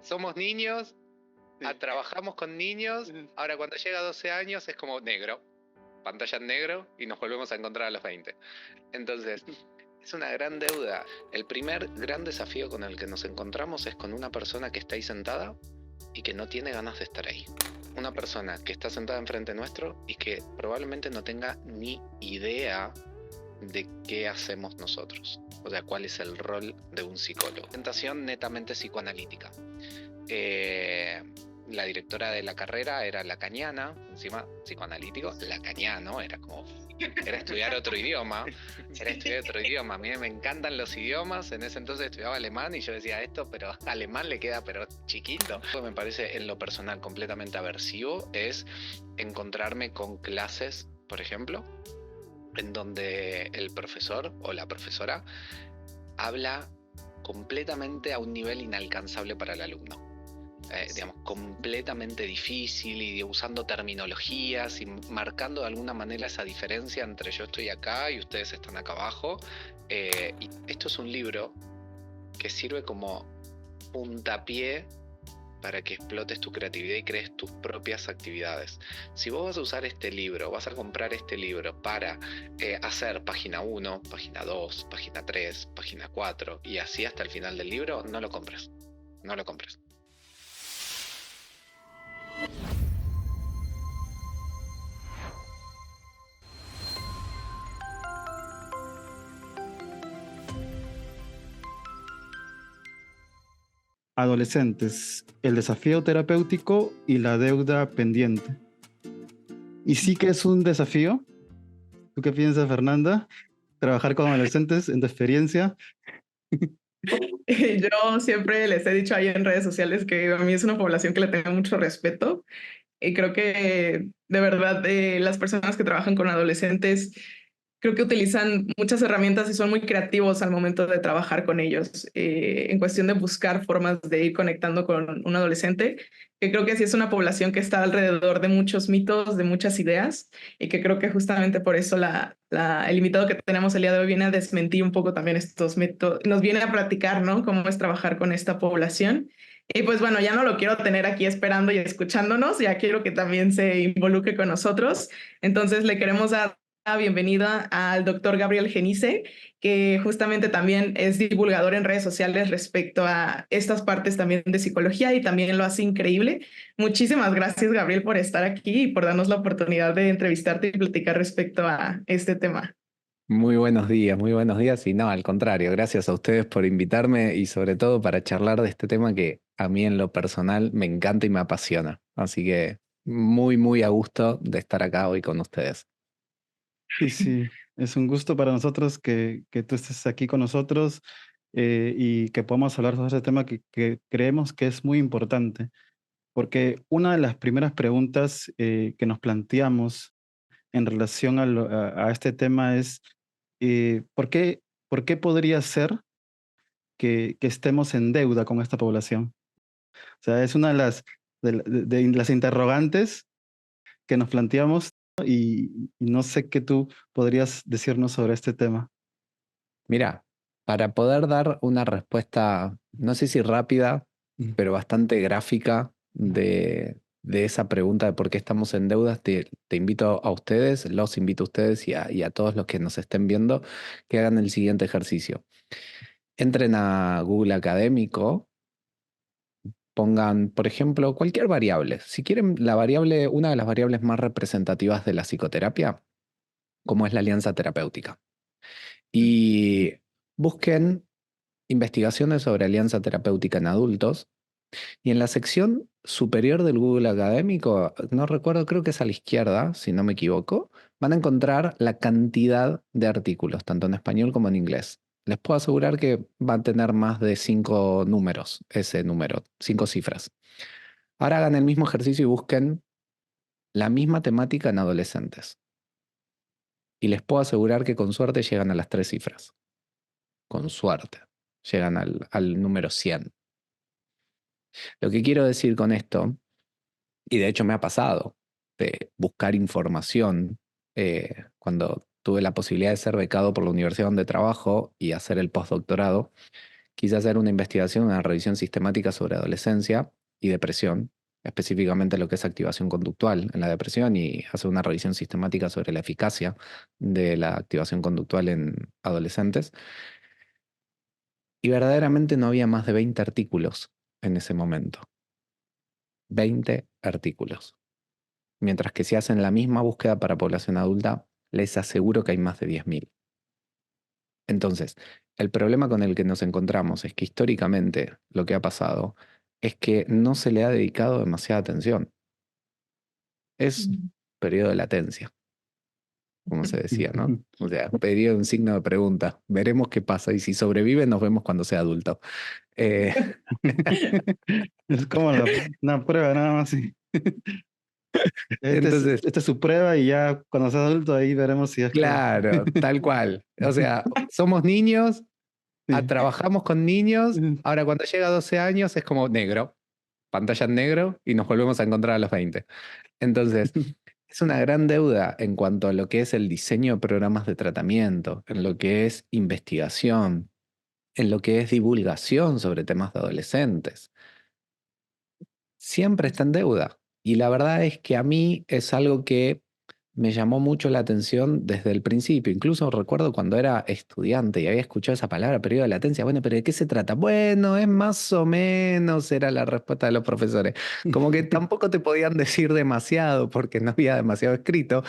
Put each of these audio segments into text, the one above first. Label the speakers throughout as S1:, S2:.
S1: somos niños,
S2: Sí.
S1: trabajamos con niños, ahora cuando llega a 12 años es como negro, pantalla en negro y nos volvemos a encontrar a los 20. Entonces, es una gran deuda. El primer gran desafío con el que nos encontramos es con una persona que está ahí sentada y que no tiene ganas de estar ahí. Una persona que está sentada enfrente nuestro y que probablemente no tenga ni idea de qué hacemos nosotros. O sea, cuál es el rol de un psicólogo. Presentación netamente psicoanalítica. La directora de la carrera era lacaniana, encima psicoanalítico, lacaniano, era estudiar otro idioma. A mí me encantan los idiomas, en ese entonces estudiaba alemán y yo decía esto, pero alemán le queda pero chiquito. Lo que me parece en lo personal completamente aversivo es encontrarme con clases, por ejemplo, en donde el profesor o la profesora habla completamente a un nivel inalcanzable para el alumno. Digamos, completamente difícil y usando terminologías y marcando de alguna manera esa diferencia entre yo estoy acá y ustedes están acá abajo. Y esto es un libro que sirve como puntapié para que explotes tu creatividad y crees tus propias actividades. Si vos vas a usar este libro, vas a comprar este libro para hacer página 1, página 2, página 3, página 4 y así hasta el final del libro, no lo compres. No lo compres.
S3: Adolescentes, el desafío terapéutico y la deuda pendiente. ¿Y sí que es un desafío? ¿Tú qué piensas, Fernanda? Trabajar con adolescentes en tu experiencia.
S4: Yo siempre les he dicho ahí en redes sociales que a mí es una población que le tengo mucho respeto y creo que de verdad las personas que trabajan con adolescentes creo que utilizan muchas herramientas y son muy creativos al momento de trabajar con ellos en cuestión de buscar formas de ir conectando con un adolescente, que creo que sí es una población que está alrededor de muchos mitos, de muchas ideas y que creo que justamente por eso el invitado que tenemos el día de hoy viene a desmentir un poco también estos mitos, nos viene a platicar, ¿no? Cómo es trabajar con esta población. Y pues bueno, ya no lo quiero tener aquí esperando y escuchándonos, ya quiero que también se involucre con nosotros. Entonces le queremos dar la bienvenida al doctor Gabriel Genice, que justamente también es divulgador en redes sociales respecto a estas partes también de psicología y también lo hace increíble. Muchísimas gracias, Gabriel, por estar aquí y por darnos la oportunidad de entrevistarte y platicar respecto a este tema.
S5: Muy buenos días y no, al contrario, gracias a ustedes por invitarme y sobre todo para charlar de este tema que a mí en lo personal me encanta y me apasiona. Así que muy a gusto de estar acá hoy con ustedes.
S3: Sí, es un gusto para nosotros que tú estés aquí con nosotros y que podamos hablar sobre ese tema que creemos que es muy importante, porque una de las primeras preguntas que nos planteamos en relación a este tema es ¿por qué podría ser que estemos en deuda con esta población? O sea, es una de las interrogantes que nos planteamos y no sé qué tú podrías decirnos sobre este tema.
S5: Mira, para poder dar una respuesta, no sé si rápida, pero bastante gráfica de esa pregunta de por qué estamos en deudas, te invito a ustedes, los invito a ustedes y a todos los que nos estén viendo que hagan el siguiente ejercicio. Entren a Google Académico, pongan, por ejemplo, cualquier variable. Si quieren una de las variables más representativas de la psicoterapia, como es la alianza terapéutica. Y busquen investigaciones sobre alianza terapéutica en adultos. Y en la sección superior del Google Académico, no recuerdo, creo que es a la izquierda, si no me equivoco, van a encontrar la cantidad de artículos, tanto en español como en inglés. Les puedo asegurar que va a tener más de 5 números, ese número, 5 cifras. Ahora hagan el mismo ejercicio y busquen la misma temática en adolescentes. Y les puedo asegurar que con suerte llegan a las 3 cifras. Con suerte. Llegan al número 100. Lo que quiero decir con esto, y de hecho me ha pasado, de buscar información cuando tuve la posibilidad de ser becado por la universidad donde trabajo y hacer el postdoctorado, quise hacer una investigación, una revisión sistemática sobre adolescencia y depresión, específicamente lo que es activación conductual en la depresión y hacer una revisión sistemática sobre la eficacia de la activación conductual en adolescentes. Y verdaderamente no había más de 20 artículos en ese momento. 20 artículos. Mientras que si hacen la misma búsqueda para población adulta, les aseguro que hay más de 10.000. Entonces, el problema con el que nos encontramos es que históricamente lo que ha pasado es que no se le ha dedicado demasiada atención. Es periodo de latencia, como se decía, ¿no? O sea, periodo de un signo de pregunta. Veremos qué pasa y si sobrevive nos vemos cuando sea adulto. Eh,
S3: Es como una prueba, nada más. Sí.
S5: entonces,
S3: Esta es su prueba y ya cuando seas adulto ahí veremos si es que...
S5: claro, tal cual. O sea, somos niños,
S3: Sí.
S5: trabajamos con niños, ahora cuando llega a 12 años es como negro, pantalla en negro y nos volvemos a encontrar a los 20. Entonces, es una gran deuda en cuanto a lo que es el diseño de programas de tratamiento, en lo que es investigación, en lo que es divulgación sobre temas de adolescentes. Siempre está en deuda. Y la verdad es que a mí es algo que me llamó mucho la atención desde el principio. Incluso recuerdo cuando era estudiante y había escuchado esa palabra, periodo de latencia. Bueno, pero ¿de qué se trata? Bueno, es más o menos, era la respuesta de los profesores. Como que tampoco te podían decir demasiado porque no había demasiado escrito.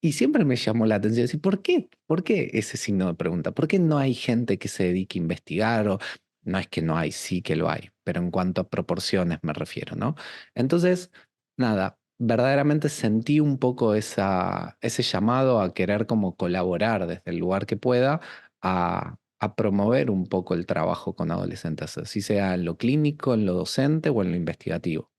S5: Y siempre me llamó la atención decir, ¿por qué? ¿Por qué ese signo de pregunta? ¿Por qué no hay gente que se dedique a investigar? O no es que no hay, sí que lo hay, pero en cuanto a proporciones me refiero, ¿no? Entonces, nada, verdaderamente sentí un poco ese llamado a querer como colaborar desde el lugar que pueda a promover un poco el trabajo con adolescentes, así sea en lo clínico, en lo docente o en lo investigativo.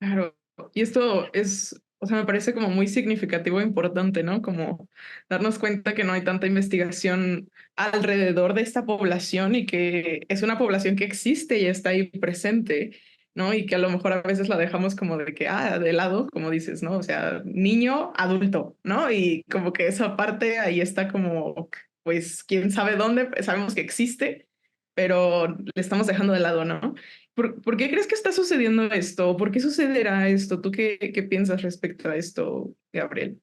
S4: Claro, y esto es, o sea, me parece como muy significativo e importante, ¿no? Como darnos cuenta que no hay tanta investigación alrededor de esta población y que es una población que existe y está ahí presente, ¿no? Y que a lo mejor a veces la dejamos como de que, de lado, como dices, ¿no? O sea, niño, adulto, ¿no? Y como que esa parte ahí está como, pues, quién sabe dónde, sabemos que existe, pero le estamos dejando de lado, ¿no? ¿Por qué crees que está sucediendo esto? ¿Por qué sucederá esto? ¿Tú qué piensas respecto a esto, Gabriel?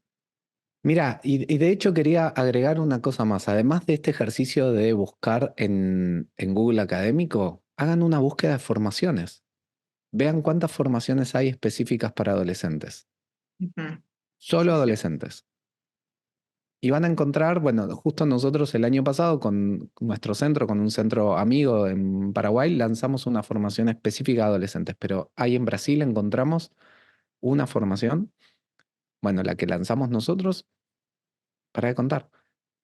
S5: Mira, y de hecho quería agregar una cosa más. Además de este ejercicio de buscar en Google Académico, hagan una búsqueda de formaciones. Vean cuántas formaciones hay específicas para adolescentes.
S4: Ujú.
S5: Solo
S4: Sí, sí.
S5: adolescentes. Y van a encontrar, bueno, justo nosotros el año pasado con nuestro centro, con un centro amigo en Paraguay, lanzamos una formación específica de adolescentes, pero ahí en Brasil encontramos una formación, bueno, la que lanzamos nosotros, para de contar.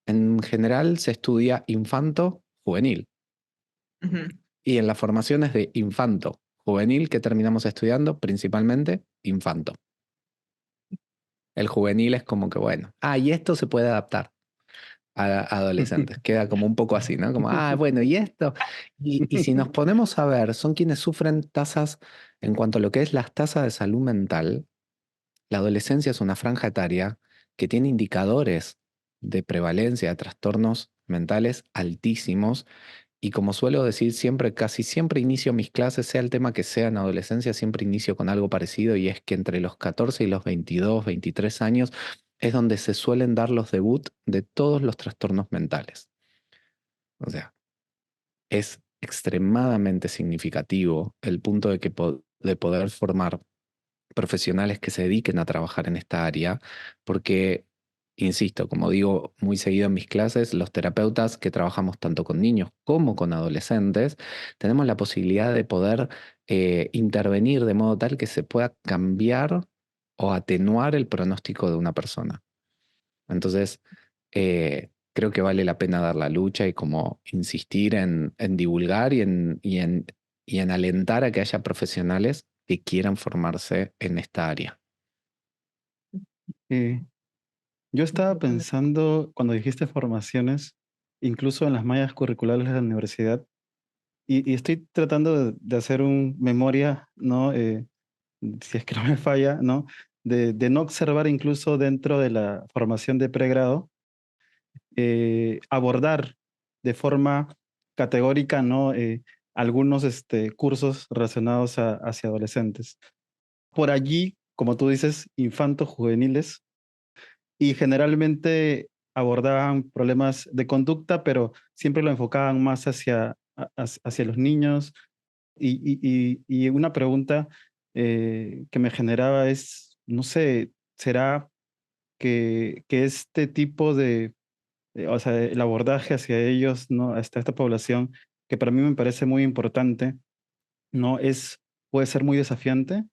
S5: En general se estudia infanto juvenil
S4: Ujú.
S5: y en las formaciones de infanto juvenil que terminamos estudiando principalmente infanto. El juvenil es como que bueno, y esto se puede adaptar a adolescentes. Queda como un poco así, ¿no? Como, bueno, ¿y esto? Y si nos ponemos a ver, son quienes sufren tasas, en cuanto a lo que es las tasas de salud mental, la adolescencia es una franja etaria que tiene indicadores de prevalencia de trastornos mentales altísimos y como suelo decir siempre, casi siempre inicio mis clases, sea el tema que sea en adolescencia, siempre inicio con algo parecido y es que entre los 14 y los 22, 23 años es donde se suelen dar los debut de todos los trastornos mentales. O sea, es extremadamente significativo el punto de que de poder formar profesionales que se dediquen a trabajar en esta área, porque, insisto, como digo muy seguido en mis clases, los terapeutas que trabajamos tanto con niños como con adolescentes, tenemos la posibilidad de poder intervenir de modo tal que se pueda cambiar o atenuar el pronóstico de una persona. Entonces, creo que vale la pena dar la lucha y como insistir en divulgar y en alentar a que haya profesionales que quieran formarse en esta área.
S3: Eh, yo estaba pensando, cuando dijiste formaciones, incluso en las mallas curriculares de la universidad, y estoy tratando de hacer un memoria, ¿no? Si es que no me falla, ¿no? De no observar incluso dentro de la formación de pregrado, abordar de forma categórica, ¿no? Algunos cursos relacionados hacia adolescentes. Por allí, como tú dices, infantos juveniles, y generalmente abordaban problemas de conducta, pero siempre lo enfocaban más hacia los niños. Y una pregunta que me generaba es, no sé, ¿será que este tipo o sea, el abordaje hacia ellos, ¿no? Hasta esta población, que para mí me parece muy importante, ¿no? Puede ser muy desafiante?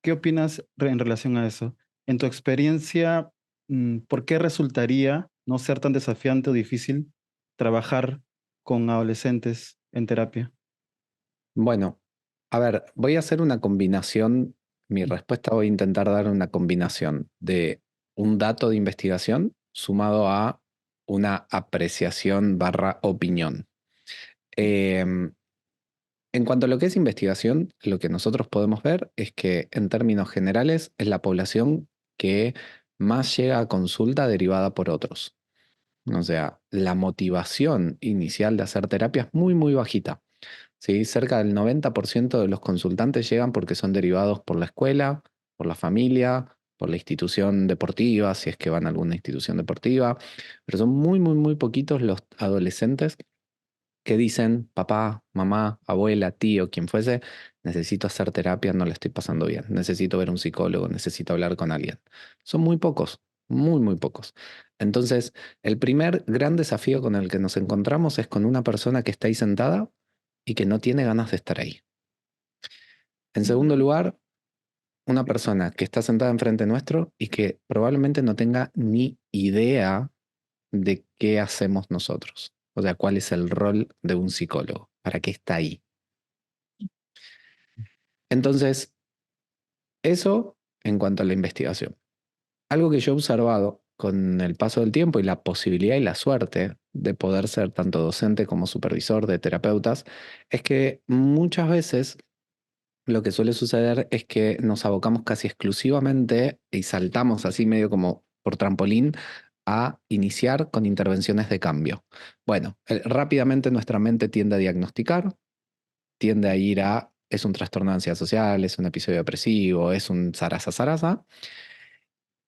S3: ¿Qué opinas en relación a eso? En tu experiencia, ¿por qué resultaría no ser tan desafiante o difícil trabajar con adolescentes en terapia?
S5: Bueno, a ver, voy a hacer una combinación. Mi respuesta voy a intentar dar una combinación de un dato de investigación sumado a una apreciación barra opinión. Em, en cuanto a lo que es investigación, lo que nosotros podemos ver es que en términos generales es la población que más llega a consulta derivada por otros. O sea, la motivación inicial de hacer terapia es muy, muy bajita. ¿Sí? Cerca del 90% de los consultantes llegan porque son derivados por la escuela, por la familia, por la institución deportiva, si es que van a alguna institución deportiva, pero son muy, muy, muy poquitos los adolescentes que dicen, papá, mamá, abuela, tío, quien fuese, necesito hacer terapia, no le estoy pasando bien, necesito ver un psicólogo, necesito hablar con alguien. Son muy pocos, muy, muy pocos. Entonces, el primer gran desafío con el que nos encontramos es con una persona que está ahí sentada y que no tiene ganas de estar ahí. En segundo
S4: Ujú.
S5: lugar, una persona que está sentada enfrente nuestro y que probablemente no tenga ni idea de qué hacemos nosotros. O sea, cuál es el rol de un psicólogo, para qué está ahí. Entonces, eso en cuanto a la investigación. Algo que yo he observado con el paso del tiempo y la posibilidad y la suerte de poder ser tanto docente como supervisor de terapeutas es que muchas veces lo que suele suceder es que nos abocamos casi exclusivamente y saltamos así medio como por trampolín a iniciar con intervenciones de cambio. Bueno, rápidamente nuestra mente tiende a diagnosticar, tiende a ir a, es un trastorno de ansiedad social, es un episodio depresivo, es un zaraza zaraza,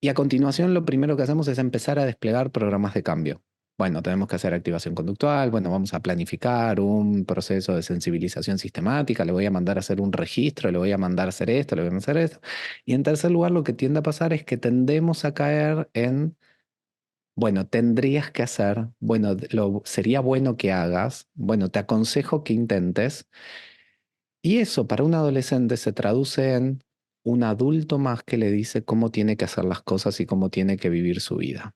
S5: y a continuación lo primero que hacemos es empezar a desplegar programas de cambio. Bueno, tenemos que hacer activación conductual, bueno, vamos a planificar un proceso de sensibilización sistemática, le voy a mandar a hacer un registro, le voy a mandar a hacer esto, le voy a mandar a hacer esto. Y en tercer lugar, lo que tiende a pasar es que tendemos a caer en, bueno, tendrías que hacer, bueno, sería bueno que hagas, bueno, te aconsejo que intentes. Y eso para un adolescente se traduce en un adulto más que le dice cómo tiene que hacer las cosas y cómo tiene que vivir su vida,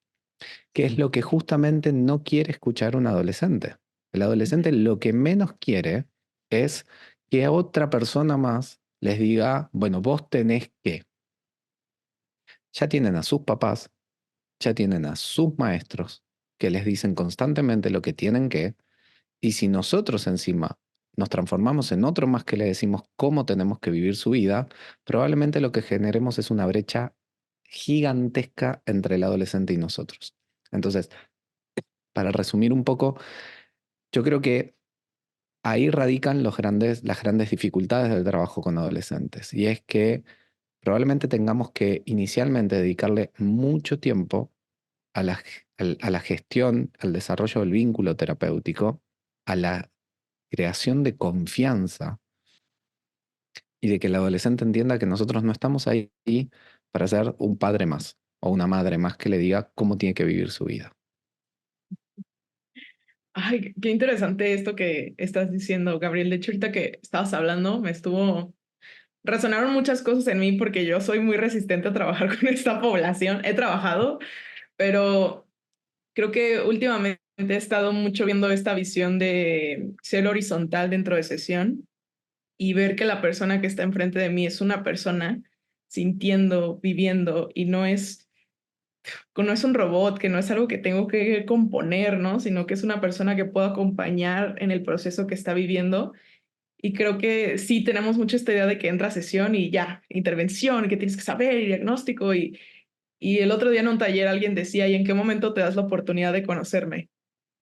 S5: que es lo que justamente no quiere escuchar un adolescente. El adolescente lo que menos quiere es que a otra persona más les diga, bueno, vos tenés que. Ya tienen a sus papás, ya tienen a sus maestros que les dicen constantemente lo que tienen que, y si nosotros encima nos transformamos en otro más que le decimos cómo tenemos que vivir su vida, probablemente lo que generemos es una brecha gigantesca entre el adolescente y nosotros. Entonces, para resumir un poco, yo creo que ahí radican las grandes dificultades del trabajo con adolescentes. Y es que probablemente tengamos que inicialmente dedicarle mucho tiempo a la gestión, al desarrollo del vínculo terapéutico, a la creación de confianza y de que el adolescente entienda que nosotros no estamos ahí para ser un padre más o una madre más que le diga cómo tiene que vivir su vida.
S4: Ay, qué interesante esto que estás diciendo, Gabriel. De hecho, ahorita que estabas hablando, resonaron muchas cosas en mí porque yo soy muy resistente a trabajar con esta población. He trabajado, pero creo que últimamente he estado mucho viendo esta visión de ser horizontal dentro de sesión y ver que la persona que está enfrente de mí es una persona sintiendo, viviendo y no es un robot, que no es algo que tengo que componer, ¿no? Sino que es una persona que puedo acompañar en el proceso que está viviendo. Y creo que sí tenemos mucho esta idea de que entra a sesión y ya, intervención, y que tienes que saber, y diagnóstico. Y el otro día en un taller alguien decía, ¿y en qué momento te das la oportunidad de conocerme?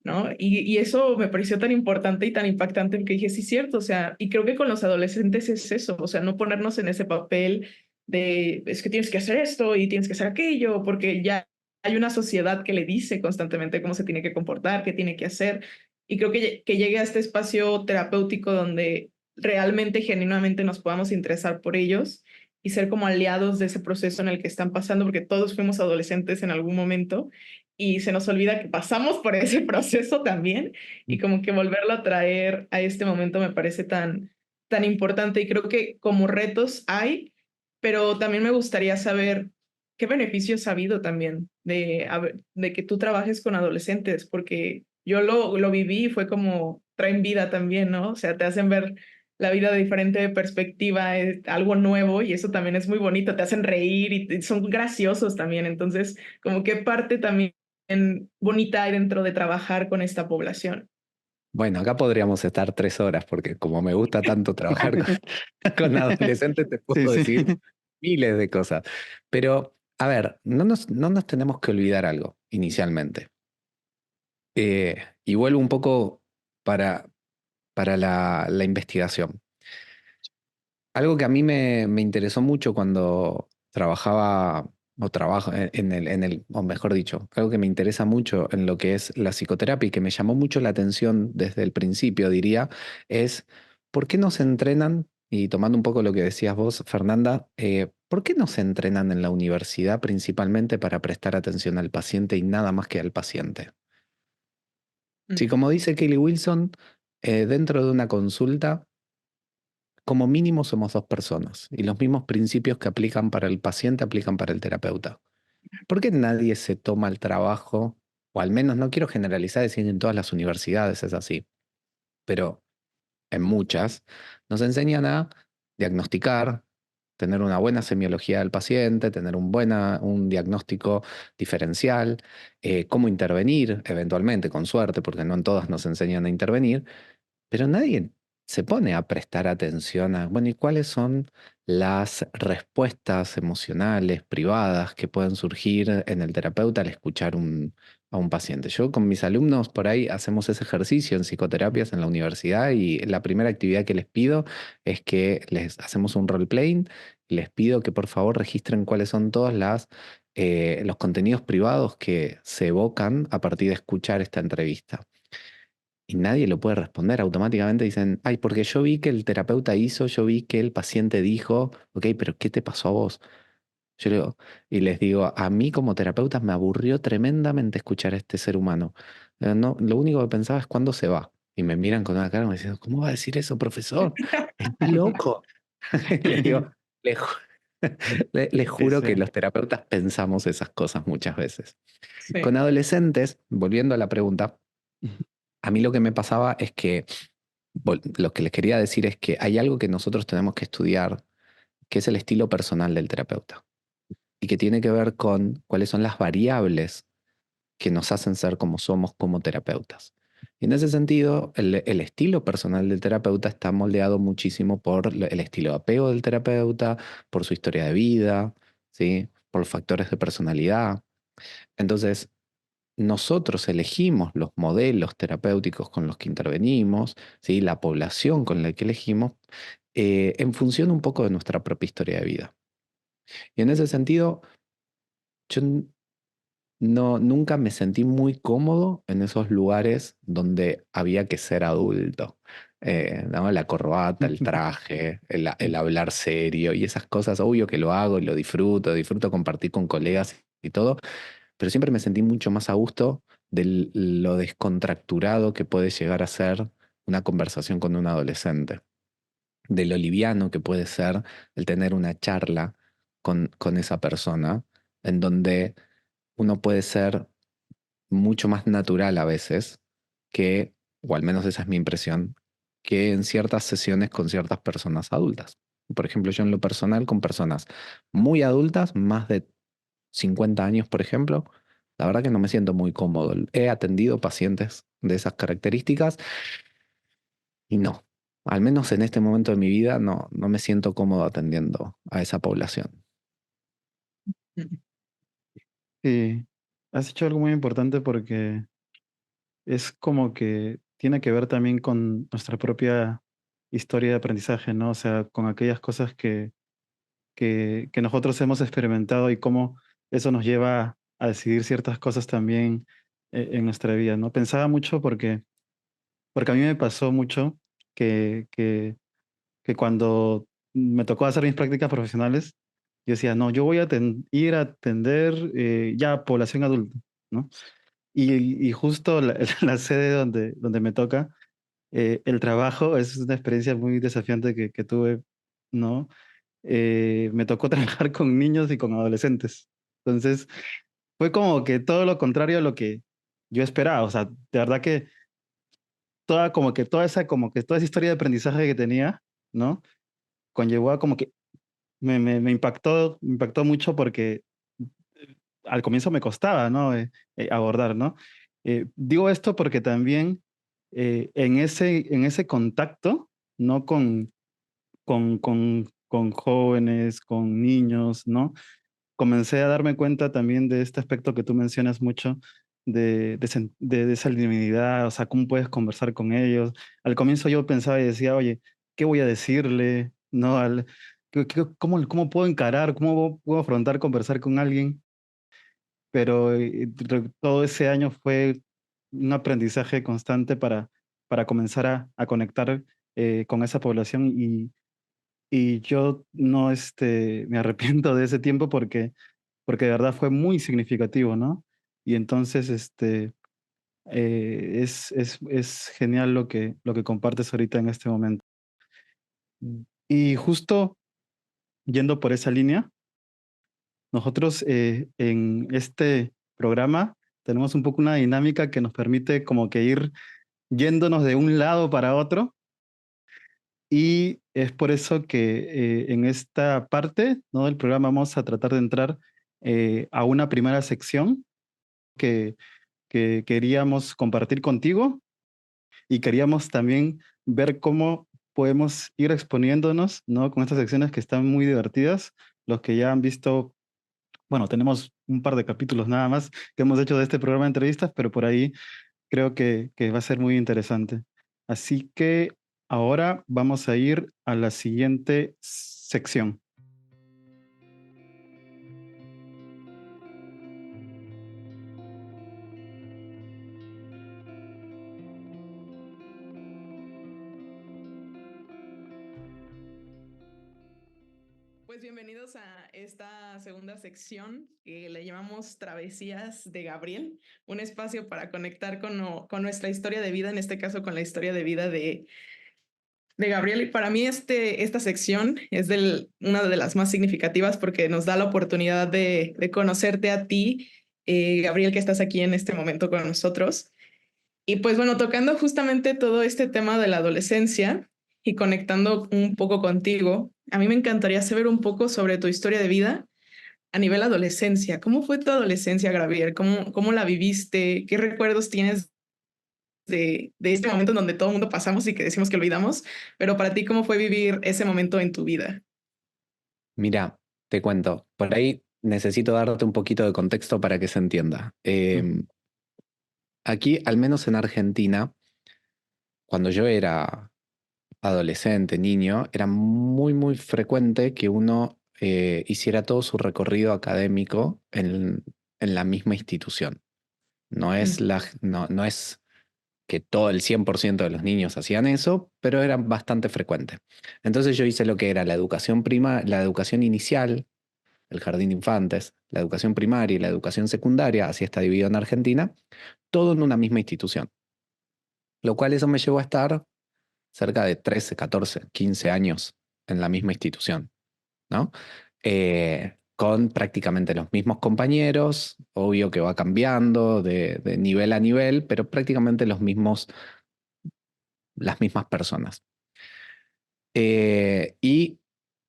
S4: ¿no? Y eso me pareció tan importante y tan impactante porque dije, sí, cierto, o sea, y creo que con los adolescentes es eso, o sea, no ponernos en ese papel de, es que tienes que hacer esto y tienes que hacer aquello, porque ya hay una sociedad que le dice constantemente cómo se tiene que comportar, qué tiene que hacer, y creo que llegue a este espacio terapéutico donde realmente, genuinamente nos podamos interesar por ellos y ser como aliados de ese proceso en el que están pasando, porque todos fuimos adolescentes en algún momento y se nos olvida que pasamos por ese proceso también y como que volverlo a traer a este momento me parece tan importante y creo que como retos hay, pero también me gustaría saber qué beneficios ha habido también de que tú trabajes con adolescentes, porque yo lo viví y fue como traen vida también, ¿no? O sea, te hacen ver la vida de diferente perspectiva, es algo nuevo y eso también es muy bonito, te hacen reír y son graciosos también, entonces como qué parte también bonita hay dentro de trabajar con esta población.
S5: Bueno, acá podríamos estar 3 horas porque como me gusta tanto trabajar con adolescentes, te
S3: Sí,
S5: puedo
S3: sí.
S5: decir miles de cosas. Pero, a ver, no nos tenemos que olvidar algo inicialmente. Y vuelvo un poco para la investigación. Algo que a mí me interesó mucho cuando trabajaba o trabajo o mejor dicho, algo que me interesa mucho en lo que es la psicoterapia y que me llamó mucho la atención desde el principio, diría, es ¿por qué no se entrenan? Y tomando un poco lo que decías vos, Fernanda, ¿por qué no se entrenan en la universidad principalmente para prestar atención al paciente y nada más que al paciente? Sí,
S4: Mm,
S5: como dice Kelly Wilson, dentro de una consulta como mínimo somos dos personas y los mismos principios que aplican para el paciente aplican para el terapeuta. ¿Por qué nadie se toma el trabajo, o al menos no quiero generalizar, decir en todas las universidades es así, pero en muchas, nos enseñan a diagnosticar, tener una buena semiología del paciente, tener un diagnóstico diferencial, cómo intervenir eventualmente, con suerte, porque no en todas nos enseñan a intervenir, pero nadie se pone a prestar atención a, bueno, ¿y cuáles son las respuestas emocionales, privadas, que pueden surgir en el terapeuta al escuchar a un paciente? Yo con mis alumnos por ahí hacemos ese ejercicio en psicoterapias en la universidad y la primera actividad que les pido es que les hacemos un role-playing y les pido que por favor registren cuáles son todas los contenidos privados que se evocan a partir de escuchar esta entrevista. Y nadie lo puede responder. Automáticamente dicen, ay, porque yo vi que el terapeuta hizo, yo vi que el paciente dijo, ok, pero ¿qué te pasó a vos? Yo le digo, y les digo, a mí como terapeuta me aburrió tremendamente escuchar a este ser humano. No, lo único que pensaba es cuándo se va. Y me miran con una cara como diciendo, ¿cómo va a decir eso, profesor? Está loco. Y les digo, les, ju- les
S3: Sí,
S5: juro
S3: sí.
S5: que los terapeutas pensamos esas cosas muchas veces. Con
S4: sí.
S5: adolescentes, volviendo a la pregunta, a mí lo que me pasaba es que lo que les quería decir es que hay algo que nosotros tenemos que estudiar, que es el estilo personal del terapeuta, y que tiene que ver con cuáles son las variables que nos hacen ser como somos como terapeutas. Y en ese sentido, el estilo personal del terapeuta está moldeado muchísimo por el estilo de apego del terapeuta, por su historia de vida, ¿sí? Por factores de personalidad. Entonces, nosotros elegimos los modelos terapéuticos con los que intervenimos, ¿sí? La población con la que elegimos, en función un poco de nuestra propia historia de vida. Y en ese sentido, yo nunca me sentí muy cómodo en esos lugares donde había que ser adulto. ¿No? La corbata, el traje, el hablar serio y esas cosas, obvio que lo hago y lo disfruto compartir con colegas y todo, pero siempre me sentí mucho más a gusto de lo descontracturado que puede llegar a ser una conversación con un adolescente, de lo liviano que puede ser el tener una charla con esa persona, en donde uno puede ser mucho más natural a veces que, o al menos esa es mi impresión, que en ciertas sesiones con ciertas personas adultas. Por ejemplo, yo en lo personal con personas muy adultas, más de 50 años, por ejemplo, la verdad que no me siento muy cómodo. He atendido pacientes de esas características y no, al menos en este momento de mi vida no me siento cómodo atendiendo a esa población.
S4: Mm,
S3: Sí, has hecho algo muy importante porque es como que tiene que ver también con nuestra propia historia de aprendizaje, ¿no? O sea, con aquellas cosas que nosotros hemos experimentado y cómo eso nos lleva a decidir ciertas cosas también en nuestra vida, ¿no? Pensaba mucho porque a mí me pasó mucho que cuando me tocó hacer mis prácticas profesionales, yo decía, no, yo voy a ir a atender ya población adulta, ¿no? Y justo la sede donde me toca, el trabajo es una experiencia muy desafiante que tuve, ¿no? Me tocó trabajar con niños y con adolescentes. Entonces, fue como que todo lo contrario a lo que yo esperaba. O sea, de verdad que toda esa historia de aprendizaje que tenía, ¿no? Conllevó a como que me impactó mucho porque al comienzo me costaba, ¿no? Abordar, ¿no? Digo esto porque también en ese contacto, ¿no? Con jóvenes, con niños, ¿no? Comencé a darme cuenta también de este aspecto que tú mencionas mucho, de esa divinidad, o sea, cómo puedes conversar con ellos. Al comienzo yo pensaba y decía, oye, ¿qué voy a decirle? ¿No? ¿Cómo puedo encarar? ¿Cómo puedo afrontar conversar con alguien? Pero todo ese año fue un aprendizaje constante para comenzar a conectar con esa población y yo no me arrepiento de ese tiempo porque de verdad fue muy significativo, ¿no? Y entonces es genial lo que compartes ahorita en este momento. Y justo yendo por esa línea, nosotros en este programa tenemos un poco una dinámica que nos permite como que ir yéndonos de un lado para otro y es por eso que en esta parte, ¿no? del programa vamos a tratar de entrar a una primera sección que, que queríamos compartir contigo y queríamos también ver cómo podemos ir exponiéndonos, ¿no? con estas secciones que están muy divertidas. Los que ya han visto, bueno, tenemos un par de capítulos nada más que hemos hecho de este programa de entrevistas, pero por ahí creo que va a ser muy interesante. Así que ahora vamos a ir a la siguiente sección.
S4: Pues bienvenidos a esta segunda sección que le llamamos Travesías de Gabriel, un espacio para conectar con nuestra historia de vida, en este caso con la historia de vida de Gabriel. Y para mí esta sección es una de las más significativas porque nos da la oportunidad de conocerte a ti, Gabriel, que estás aquí en este momento con nosotros. Y pues bueno, tocando justamente todo este tema de la adolescencia y conectando un poco contigo, a mí me encantaría saber un poco sobre tu historia de vida a nivel adolescencia. ¿Cómo fue tu adolescencia, Gabriel? ¿Cómo la viviste? ¿Qué recuerdos tienes de este momento en donde todo el mundo pasamos y que decimos que olvidamos? Pero para ti, ¿cómo fue vivir ese momento en tu vida?
S5: Mira, te cuento, por ahí necesito darte un poquito de contexto para que se entienda. Aquí, al menos en Argentina, cuando yo era adolescente, niño, era muy, muy frecuente que uno hiciera todo su recorrido académico en la misma institución.
S4: Mm.
S5: No es que todo el 100% de los niños hacían eso, pero era bastante frecuente. Entonces yo hice lo que era la educación inicial, el jardín de infantes, la educación primaria y la educación secundaria, así está dividido en Argentina, todo en una misma institución. Lo cual eso me llevó a estar cerca de 13, 14, 15 años en la misma institución, ¿no? Con prácticamente los mismos compañeros, obvio que va cambiando de nivel a nivel, pero prácticamente las mismas personas. Y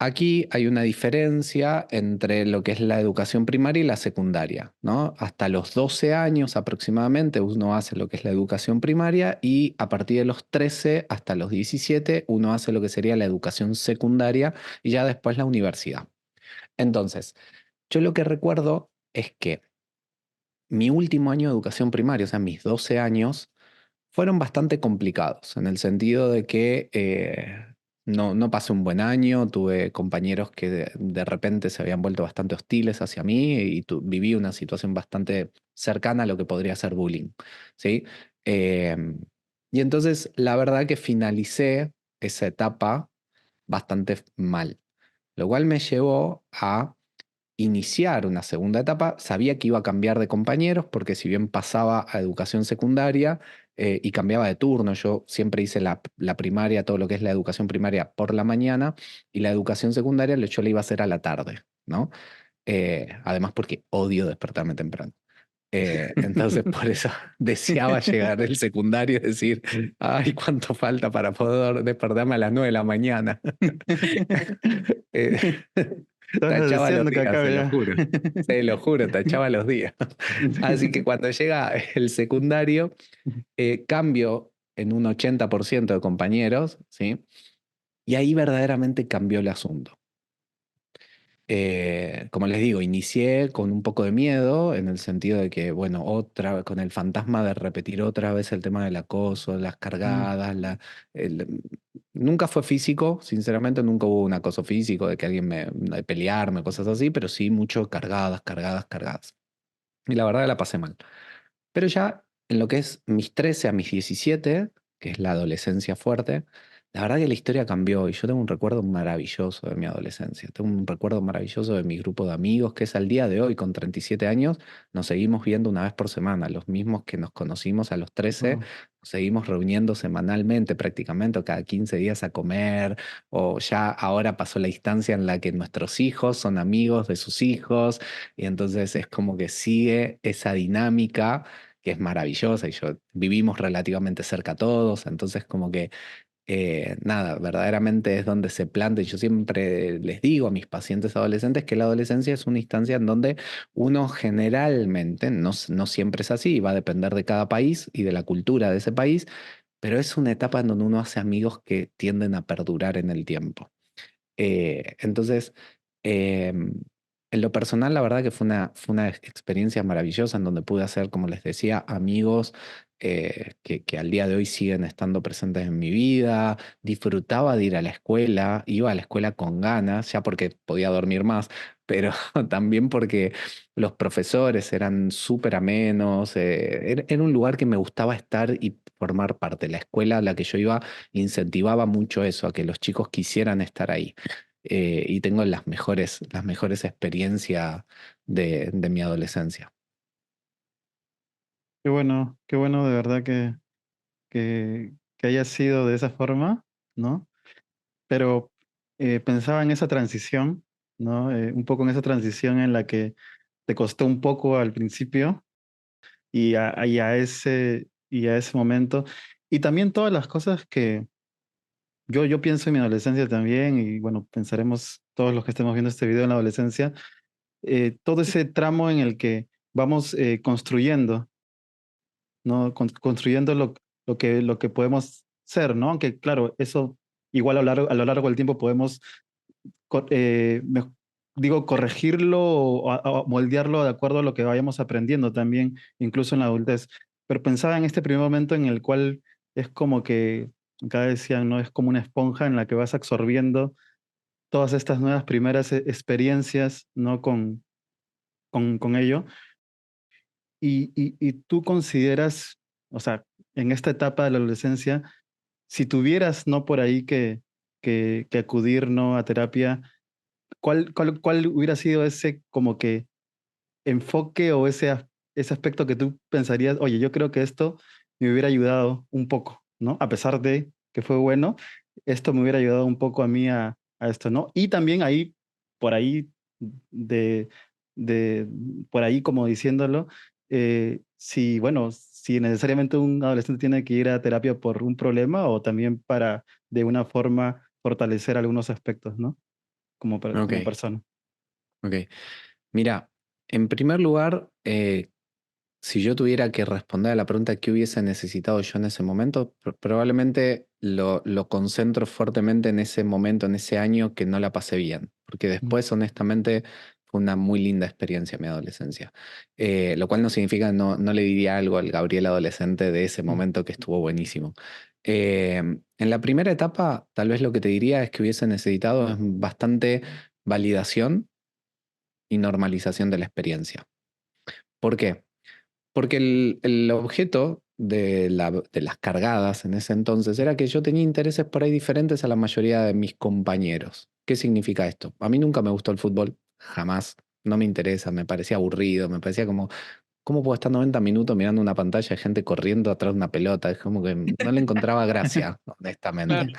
S5: aquí hay una diferencia entre lo que es la educación primaria y la secundaria, ¿no? Hasta los 12 años aproximadamente uno hace lo que es la educación primaria y a partir de los 13 hasta los 17 uno hace lo que sería la educación secundaria y ya después la universidad. Entonces, yo lo que recuerdo es que mi último año de educación primaria, o sea, mis 12 años, fueron bastante complicados, en el sentido de que no pasé un buen año, tuve compañeros que de repente se habían vuelto bastante hostiles hacia mí y viví una situación bastante cercana a lo que podría ser bullying, ¿sí? Eh, y entonces la verdad que finalicé esa etapa bastante mal, lo cual me llevó a iniciar una segunda etapa. Sabía que iba a cambiar de compañeros porque si bien pasaba a educación secundaria y cambiaba de turno, yo siempre hice la primaria, todo lo que es la educación primaria por la mañana y la educación secundaria yo la iba a hacer a la tarde, ¿no? Además porque odio despertarme temprano. Entonces por eso deseaba llegar el secundario y decir, ay, cuánto falta para poder despertarme a las 9 de la mañana. Eh,
S3: Estás
S5: Tachaba los
S3: deseando que
S5: días, se
S3: acabe
S5: lo
S3: ya.
S5: juro. Se lo juro, tachaba los días. Así que cuando llega el secundario, cambio en un 80% de compañeros, ¿sí? Y ahí verdaderamente cambió el asunto. Como les digo, inicié con un poco de miedo, en el sentido de que, bueno, con el fantasma de repetir otra vez el tema del acoso, las
S3: Mm,
S5: cargadas, nunca fue físico, sinceramente, nunca hubo un acoso físico de que alguien de pelearme, cosas así, pero sí mucho cargadas, cargadas, cargadas. Y la verdad que la pasé mal. Pero ya en lo que es mis 13 a mis 17, que es la adolescencia fuerte, la verdad que la historia cambió y yo tengo un recuerdo maravilloso de mi adolescencia. Tengo un recuerdo maravilloso de mi grupo de amigos, que es al día de hoy, con 37 años, nos seguimos viendo una vez por semana. Los mismos que nos conocimos a los 13,
S3: wow.
S5: nos seguimos reuniendo semanalmente prácticamente, o cada 15 días a comer, o ya ahora pasó la instancia en la que nuestros hijos son amigos de sus hijos, y entonces es como que sigue esa dinámica que es maravillosa y yo vivimos relativamente cerca todos, entonces como que nada, verdaderamente es donde se planta. Y yo siempre les digo a mis pacientes adolescentes que la adolescencia es una instancia en donde uno generalmente, no siempre es así, va a depender de cada país y de la cultura de ese país, pero es una etapa en donde uno hace amigos que tienden a perdurar en el tiempo. Entonces, en lo personal, la verdad que fue una experiencia maravillosa en donde pude hacer, como les decía, amigos que al día de hoy siguen estando presentes en mi vida. Disfrutaba de ir a la escuela, iba a la escuela con ganas, ya porque podía dormir más, pero también porque los profesores eran súper amenos. Era un lugar que me gustaba estar y formar parte. La escuela a la que yo iba incentivaba mucho eso, a que los chicos quisieran estar ahí. Y tengo las mejores experiencias de mi adolescencia.
S3: Qué bueno de verdad que haya sido de esa forma, ¿no? Pero pensaba en esa transición, ¿no? Un poco en esa transición en la que te costó un poco al principio y a ese momento. Y también todas las cosas que yo pienso en mi adolescencia también, y bueno, pensaremos todos los que estemos viendo este video en la adolescencia, todo ese tramo en el que vamos construyendo, ¿no? Construyendo lo que podemos ser, ¿no? Aunque claro, eso igual a lo largo del tiempo podemos co- eh, me- digo, corregirlo o moldearlo de acuerdo a lo que vayamos aprendiendo también, incluso en la adultez. Pero pensaba en este primer momento en el cual es como que, acá decían, ¿no? Es como una esponja en la que vas absorbiendo todas estas nuevas primeras experiencias, ¿no? Con ello. Y tú consideras, o sea, en esta etapa de la adolescencia, si tuvieras, ¿no? Por ahí que acudir, ¿no? A terapia. ¿Cuál hubiera sido ese como que enfoque o ese aspecto que tú pensarías, oye, yo creo que esto me hubiera ayudado un poco, ¿no? A pesar de que fue bueno, esto me hubiera ayudado un poco a mí a esto, ¿no? Y también ahí, por ahí, de, de, por ahí como diciéndolo, si, bueno, si necesariamente un adolescente tiene que ir a terapia por un problema o también para, de una forma, fortalecer algunos aspectos, ¿no? Como
S5: Ok,
S3: persona.
S5: ok. Mira, en primer lugar, si yo tuviera que responder a la pregunta que hubiese necesitado yo en ese momento, probablemente lo concentro fuertemente en ese momento, en ese año que no la pasé bien, porque
S3: Mm,
S5: después, honestamente, Fue una muy linda experiencia mi adolescencia. Lo cual no significa, no le diría algo al Gabriel adolescente de ese momento que estuvo buenísimo. En la primera etapa, tal vez lo que te diría es que hubiese necesitado es bastante validación y normalización de la experiencia. ¿Por qué? Porque el objeto de las cargadas en ese entonces era que yo tenía intereses por ahí diferentes a la mayoría de mis compañeros. ¿Qué significa esto? A mí nunca me gustó el fútbol, jamás. No me interesa, me parecía aburrido, me parecía como, ¿cómo puedo estar 90 minutos mirando una pantalla de gente corriendo atrás de una pelota? Es como que no le encontraba gracia,
S4: Claro.
S5: honestamente.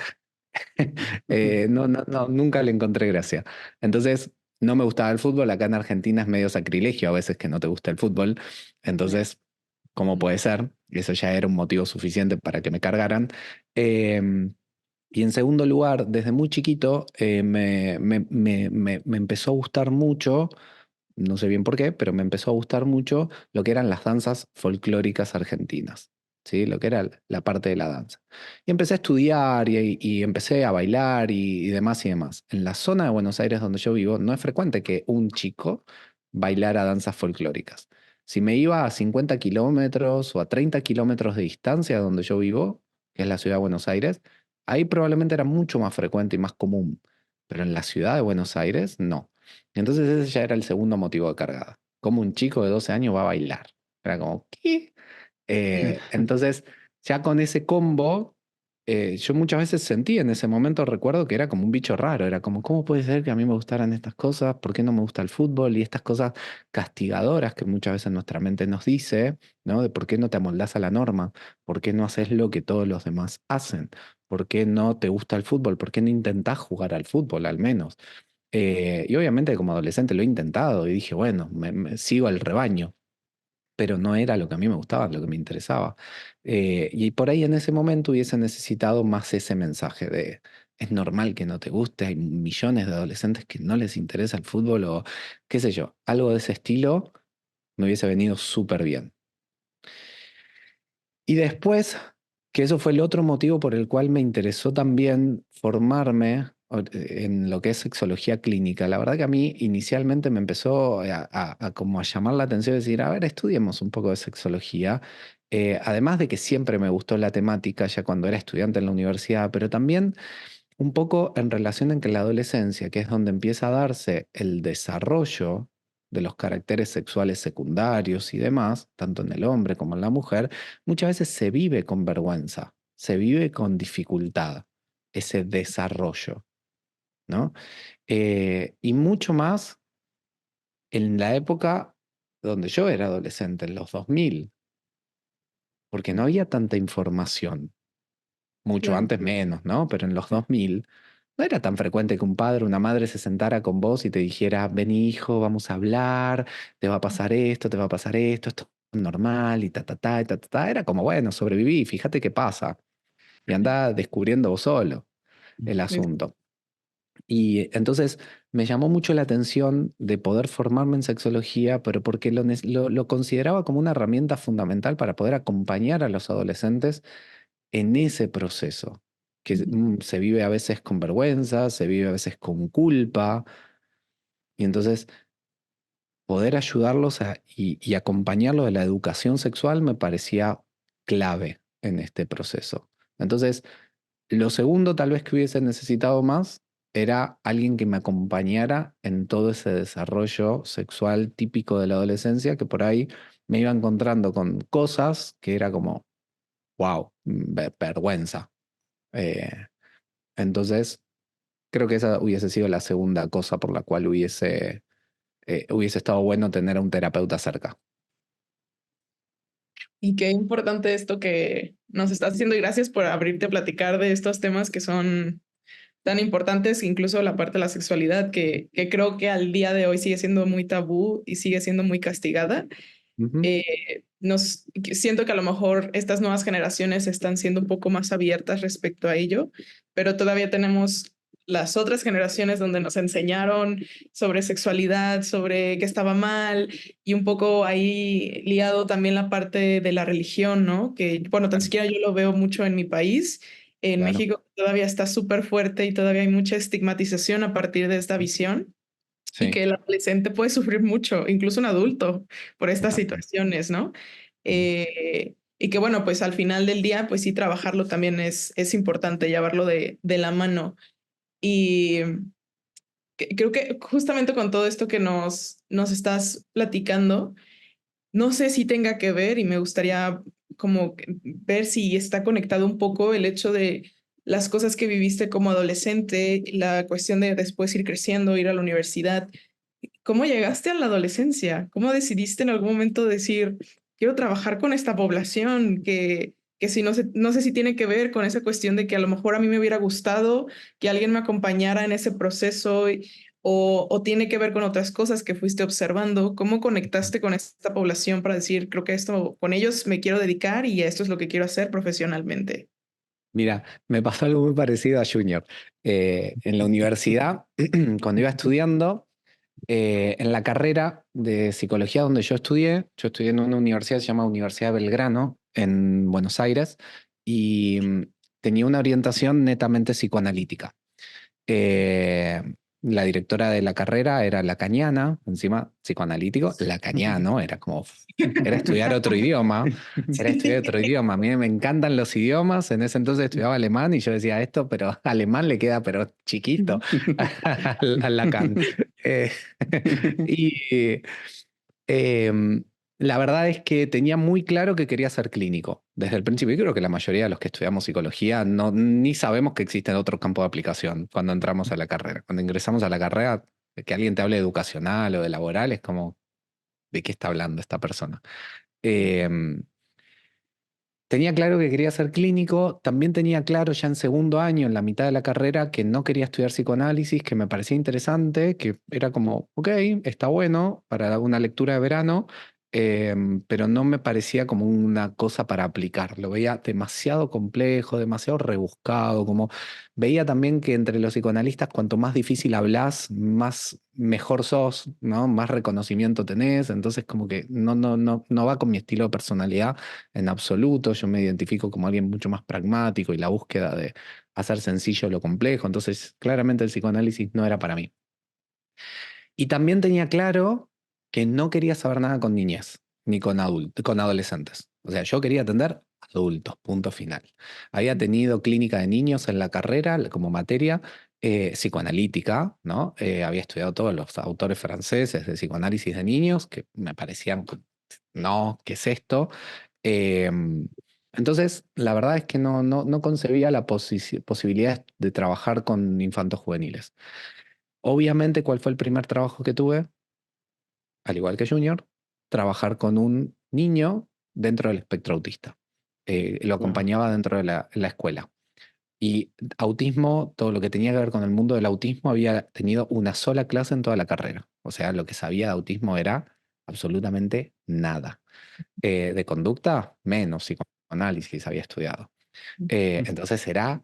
S5: No, nunca le encontré gracia. Entonces, no me gustaba el fútbol. Acá en Argentina es medio sacrilegio a veces que no te gusta el fútbol. Entonces, ¿cómo puede ser? Eso ya era un motivo suficiente para que me cargaran. Y en segundo lugar, desde muy chiquito me empezó a gustar mucho, no sé bien por qué, pero me empezó a gustar mucho lo que eran las danzas folclóricas argentinas, ¿sí? Lo que era la parte de la danza. Y empecé a estudiar y empecé a bailar y demás y demás. En la zona de Buenos Aires donde yo vivo, no es frecuente que un chico bailara danzas folclóricas. Si me iba a 50 kilómetros o a 30 kilómetros de distancia de donde yo vivo, que es la ciudad de Buenos Aires, ahí probablemente era mucho más frecuente y más común. Pero en la ciudad de Buenos Aires, no. Entonces ese ya era el segundo motivo de cargada. Como un chico de 12 años va a bailar. Era como, ¿qué? Entonces, ya con ese combo, yo muchas veces sentí en ese momento, recuerdo que era como un bicho raro. Era como, ¿cómo puede ser que a mí me gustaran estas cosas? ¿Por qué no me gusta el fútbol? Y estas cosas castigadoras que muchas veces nuestra mente nos dice, ¿no? De por qué no te amoldás a la norma, por qué no haces lo que todos los demás hacen, por qué no te gusta el fútbol, por qué no intentás jugar al fútbol al menos. Y obviamente como adolescente lo he intentado y dije, bueno, sigo al rebaño, pero no era lo que a mí me gustaba, lo que me interesaba. Y por ahí en ese momento hubiese necesitado más ese mensaje de, es normal que no te guste, hay millones de adolescentes que no les interesa el fútbol o qué sé yo, algo de ese estilo me hubiese venido súper bien. Y después, que eso fue el otro motivo por el cual me interesó también formarme en lo que es sexología clínica. La verdad que a mí inicialmente me empezó a como a llamar la atención y decir, a ver, estudiemos un poco de sexología. Además de que siempre me gustó la temática ya cuando era estudiante en la universidad, pero también un poco en relación en que la adolescencia, que es donde empieza a darse el desarrollo de los caracteres sexuales secundarios y demás, tanto en el hombre como en la mujer, muchas veces se vive con vergüenza, se vive con dificultad, ese desarrollo, ¿no? Y mucho más en la época donde yo era adolescente, en los 2000, porque no había tanta información. Mucho
S4: Claro.
S5: antes menos, ¿no? Pero en los 2000 no era tan frecuente que un padre o una madre se sentara con vos y te dijera, vení hijo, vamos a hablar, te va a pasar esto, te va a pasar esto es normal y ta, ta, ta, y ta, ta, ta. Era como, bueno, sobreviví, fíjate qué pasa. Y andá descubriendo vos solo el asunto. Y entonces me llamó mucho la atención de poder formarme en sexología, pero porque lo consideraba como una herramienta fundamental para poder acompañar a los adolescentes en ese proceso, que se vive a veces con vergüenza, se vive a veces con culpa, y entonces poder ayudarlos y acompañarlos de la educación sexual me parecía clave en este proceso. Entonces, lo segundo tal vez que hubiese necesitado más era alguien que me acompañara en todo ese desarrollo sexual típico de la adolescencia, que por ahí me iba encontrando con cosas que era como, wow, vergüenza. Eh, entonces, creo que esa hubiese sido la segunda cosa por la cual hubiese estado bueno tener a un terapeuta cerca.
S4: Y qué importante esto que nos estás haciendo y gracias por abrirte a platicar de estos temas que son tan importantes, incluso la parte de la sexualidad, que creo que al día de hoy sigue siendo muy tabú y sigue siendo muy castigada.
S5: Ujú.
S4: Siento que a lo mejor estas nuevas generaciones están siendo un poco más abiertas respecto a ello, pero todavía tenemos las otras generaciones donde nos enseñaron sobre sexualidad, sobre qué estaba mal y un poco ahí liado también la parte de la religión, ¿no? Que, bueno, tan siquiera yo lo veo mucho en mi país. En
S5: Claro.
S4: México todavía está súper fuerte y todavía hay mucha estigmatización a partir de esta visión. y que el adolescente puede sufrir mucho, incluso un adulto, por estas situaciones, ¿no? Y que bueno, pues al final del día, pues sí, trabajarlo también es importante, llevarlo de la mano. Y creo que justamente con todo esto que nos estás platicando, no sé si tenga que ver y me gustaría como ver si está conectado un poco el hecho de las cosas que viviste como adolescente, la cuestión de después ir creciendo, ir a la universidad. ¿Cómo llegaste a la adolescencia? ¿Cómo decidiste en algún momento decir, quiero trabajar con esta población? Que si no sé si tiene que ver con esa cuestión de que a lo mejor a mí me hubiera gustado que alguien me acompañara en ese proceso o tiene que ver con otras cosas que fuiste observando. ¿Cómo conectaste con esta población para decir, creo que esto, con ellos me quiero dedicar y esto es lo que quiero hacer profesionalmente?
S5: Mira, me pasó algo muy parecido a Junior. En la universidad, cuando iba estudiando, en la carrera de psicología donde yo estudié en una universidad que se llama Universidad de Belgrano, en Buenos Aires, y tenía una orientación netamente psicoanalítica. Eh, la directora de la carrera era lacaniana, encima psicoanalítico, lacaniano, era como, era estudiar otro idioma, era estudiar otro idioma. A mí me encantan los idiomas, en ese entonces estudiaba alemán y yo decía esto, pero alemán le queda pero chiquito al Lacan. Eh, y Em, la verdad es que tenía muy claro que quería ser clínico desde el principio. Y creo que la mayoría de los que estudiamos psicología ni sabemos que existen otros campos de aplicación cuando entramos a la carrera. Cuando ingresamos a la carrera, que alguien te hable de educacional o de laboral es como, ¿de qué está hablando esta persona? Em, Tenía claro que quería ser clínico, también tenía claro ya en segundo año, en la mitad de la carrera, que no quería estudiar psicoanálisis, que me parecía interesante, que era como, ok, está bueno para una lectura de verano, pero no me parecía como una cosa para aplicar. Lo veía demasiado complejo, demasiado rebuscado, como veía también que entre los psicoanalistas, cuanto más difícil hablas, más mejor sos, ¿no? Más reconocimiento tenés, entonces como que no va con mi estilo de personalidad en absoluto. Yo me identifico como alguien mucho más pragmático y la búsqueda de hacer sencillo lo complejo. Entonces, claramente el psicoanálisis no era para mí. Y también tenía claro que no quería saber nada con niñez ni con adolescentes. O sea, yo quería atender adultos, punto final. Había tenido clínica de niños en la carrera como materia psicoanalítica, ¿no? Había estudiado todos los autores franceses de psicoanálisis de niños que me parecían, no, ¿qué es esto? Em, entonces, la verdad es que no concebía la posibilidad de trabajar con infantos juveniles. Obviamente, ¿cuál fue el primer trabajo que tuve? Al igual que Junior, trabajar con un niño dentro del espectro autista. Lo acompañaba dentro de la escuela. Y autismo, todo lo que tenía que ver con el mundo del autismo, había tenido una sola clase en toda la carrera. O sea, lo que sabía de autismo era absolutamente nada. De conducta, menos psicoanálisis había estudiado. Entonces era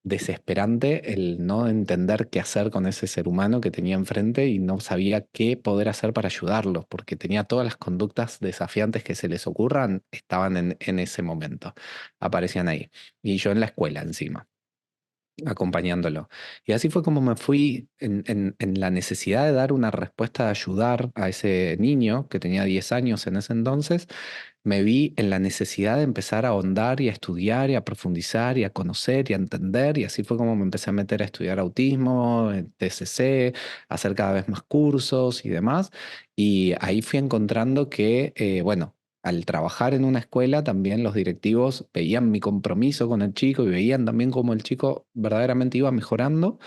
S5: desesperante el no entender qué hacer con ese ser humano que tenía enfrente y no sabía qué poder hacer para ayudarlo, porque tenía todas las conductas desafiantes que se les ocurran, estaban en ese momento, aparecían ahí. Y yo en la escuela encima acompañándolo. Y así fue como me fui en la necesidad de dar una respuesta de ayudar a ese niño que tenía 10 años en ese entonces. Me vi en la necesidad de empezar a ahondar y a estudiar y a profundizar y a conocer y a entender. Y así fue como me empecé a meter a estudiar autismo, TCC, a hacer cada vez más cursos y demás. Y ahí fui encontrando que, bueno, al trabajar en una escuela, también los directivos veían mi compromiso con el chico y veían también cómo el chico verdaderamente iba mejorando.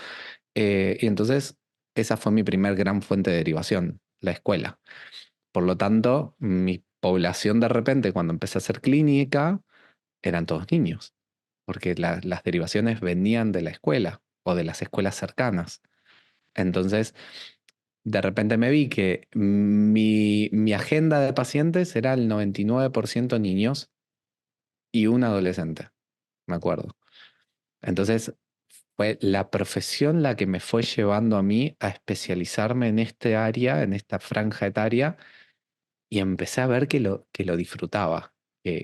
S5: Y entonces esa fue mi primer gran fuente de derivación, la escuela. Por lo tanto, mi población de repente, cuando empecé a hacer clínica, eran todos niños, porque las derivaciones venían de la escuela o de las escuelas cercanas. Entonces, de repente me vi que mi agenda de pacientes era el 99% niños y un adolescente, me acuerdo. Entonces, fue la profesión la que me fue llevando a mí a especializarme en este área, en esta franja etaria, y empecé a ver que lo disfrutaba,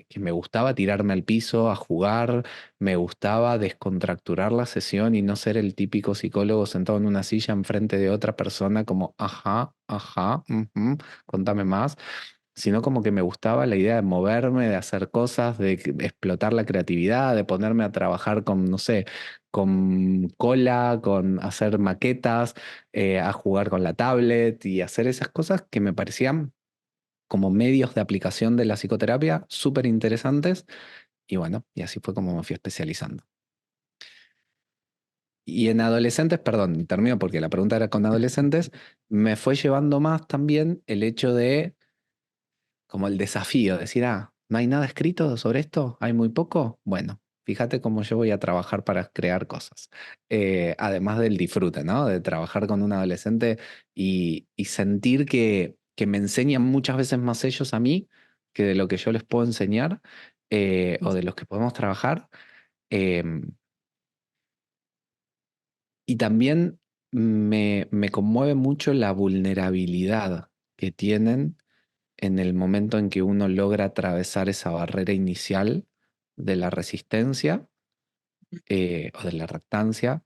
S5: que me gustaba tirarme al piso a jugar, me gustaba descontracturar la sesión y no ser el típico psicólogo sentado en una silla enfrente de otra persona como, ajá, ajá, ujú, contame más, sino como que me gustaba la idea de moverme, de hacer cosas, de explotar la creatividad, de ponerme a trabajar con, no sé, con cola, con hacer maquetas, a jugar con la tablet y hacer esas cosas que me parecían como medios de aplicación de la psicoterapia súper interesantes. Y bueno, y así fue como me fui especializando. Y en adolescentes, perdón, termino porque la pregunta era con adolescentes, me fue llevando más también el hecho de, como el desafío, decir, ¿no hay nada escrito sobre esto? ¿Hay muy poco? Bueno, fíjate cómo yo voy a trabajar para crear cosas. Además del disfrute, ¿no? De trabajar con un adolescente y sentir que me enseñan muchas veces más ellos a mí que de lo que yo les puedo enseñar, o de los que podemos trabajar. Em, y también me conmueve mucho la vulnerabilidad que tienen en el momento en que uno logra atravesar esa barrera inicial de la resistencia, o de la reactancia.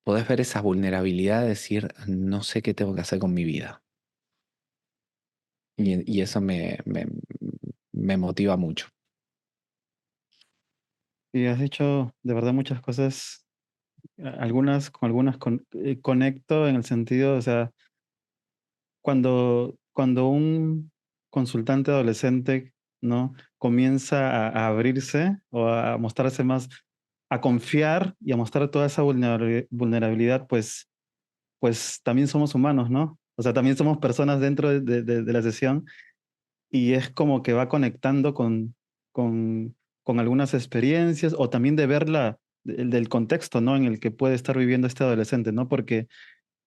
S5: Podés ver esa vulnerabilidad de decir, no sé qué tengo que hacer con mi vida. Y eso me motiva mucho.
S3: Y has dicho de verdad muchas cosas, algunas conecto en el sentido, o sea, cuando un consultante adolescente, ¿no? Comienza a abrirse o a mostrarse más, a confiar y a mostrar toda esa vulnerabilidad, pues también somos humanos, ¿no? O sea, también somos personas dentro de la sesión y es como que va conectando con, con algunas experiencias o también de verla del contexto, ¿no? En el que puede estar viviendo este adolescente, ¿no? Porque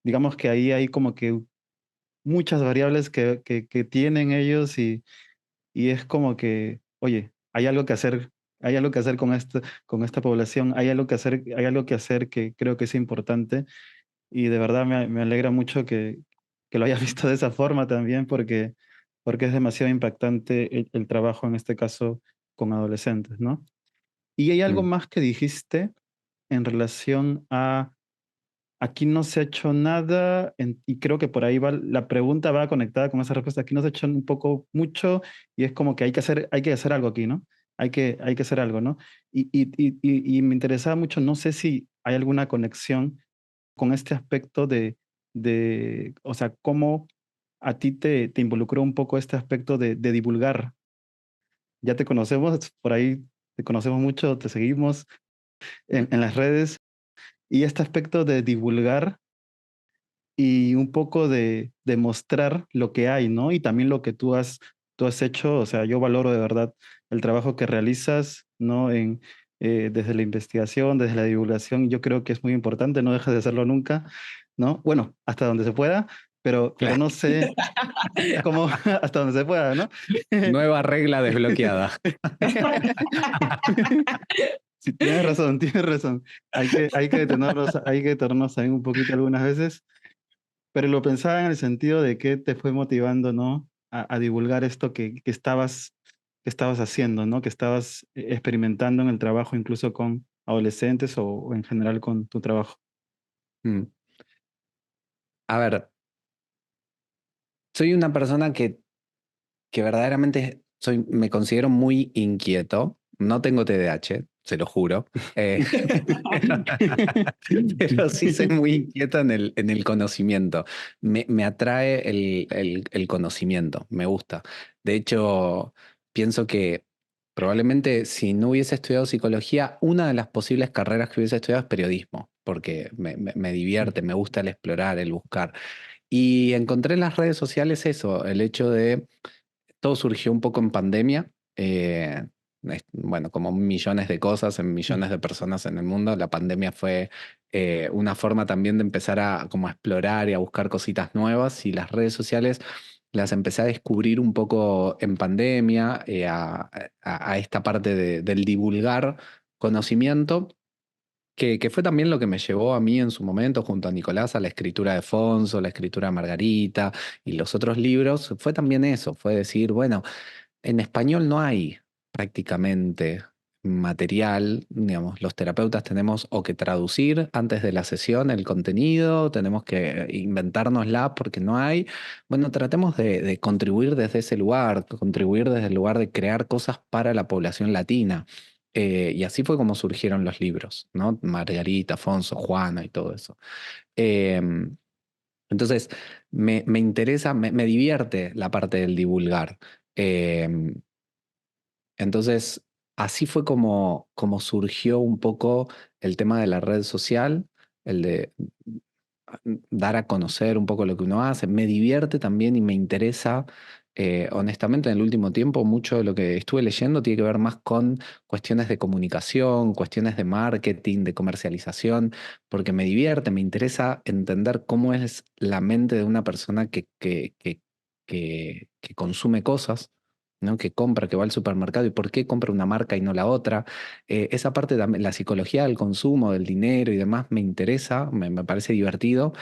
S3: digamos que ahí hay como que muchas variables que tienen ellos y es como que, oye, hay algo que hacer con esta población, hay algo que hacer que creo que es importante y de verdad me alegra mucho que lo hayas visto de esa forma también porque es demasiado impactante el trabajo en este caso con adolescentes, ¿no? Y hay algo
S5: Mm.
S3: más que dijiste en relación a aquí no se ha hecho nada, y creo que por ahí va, la pregunta va conectada con esa respuesta. Aquí no se ha hecho un poco mucho, y es como que hay que hacer algo aquí, ¿no? Hay que hacer algo, ¿no? Y me interesaba mucho, no sé si hay alguna conexión con este aspecto o sea, cómo a ti te involucró un poco este aspecto de divulgar. Ya te conocemos, por ahí te conocemos mucho, te seguimos en las redes, y este aspecto de divulgar y un poco de mostrar lo que hay, ¿no? Y también lo que tú has hecho, o sea, yo valoro de verdad el trabajo que realizas, ¿no? Desde la investigación, desde la divulgación, yo creo que es muy importante, no dejes de hacerlo nunca, ¿no? Bueno, hasta donde se pueda, pero
S5: Claro.
S3: no sé cómo, hasta donde se pueda, ¿no?
S5: Nueva regla desbloqueada.
S3: Sí, tienes razón. Hay que detenernos también un poquito algunas veces. Pero lo pensaba en el sentido de que te fue motivando, ¿no? A divulgar esto que estabas haciendo, ¿no? Que estabas experimentando en el trabajo, incluso con adolescentes o en general con tu trabajo.
S5: Mm. A ver, soy una persona que verdaderamente me considero muy inquieto. No tengo TDAH, se lo juro. Pero sí soy muy inquieto en el conocimiento. Me atrae el conocimiento, me gusta. De hecho, pienso que probablemente si no hubiese estudiado psicología, una de las posibles carreras que hubiese estudiado es periodismo, porque me divierte, me gusta el explorar, el buscar. Y encontré en las redes sociales eso, el hecho de todo surgió un poco en pandemia. Bueno, como millones de cosas en millones de personas en el mundo, la pandemia fue una forma también de empezar a como a explorar y a buscar cositas nuevas y las redes sociales las empecé a descubrir un poco en pandemia, a esta parte del divulgar conocimiento. Que fue también lo que me llevó a mí en su momento, junto a Nicolás, a la escritura de Fonso, la escritura de Margarita y los otros libros, fue también eso, fue decir, bueno, en español no hay prácticamente material, digamos, los terapeutas tenemos o que traducir antes de la sesión el contenido, tenemos que inventárnosla porque no hay. Bueno, tratemos de contribuir desde ese lugar, contribuir desde el lugar de crear cosas para la población latina. Y así fue como surgieron los libros, ¿no? Margarita, Afonso, Juana y todo eso. Em, entonces, me interesa, me divierte la parte del divulgar. Em, entonces, así fue como surgió un poco el tema de la red social, el de dar a conocer un poco lo que uno hace. Me divierte también y me interesa, honestamente, en el último tiempo, mucho de lo que estuve leyendo tiene que ver más con cuestiones de comunicación, cuestiones de marketing, de comercialización, porque me divierte, me interesa entender cómo es la mente de una persona que consume cosas. ¿No? Que compra, que va al supermercado y por qué compra una marca y no la otra. Esa parte también, la psicología del consumo, del dinero y demás, me interesa, me parece divertido.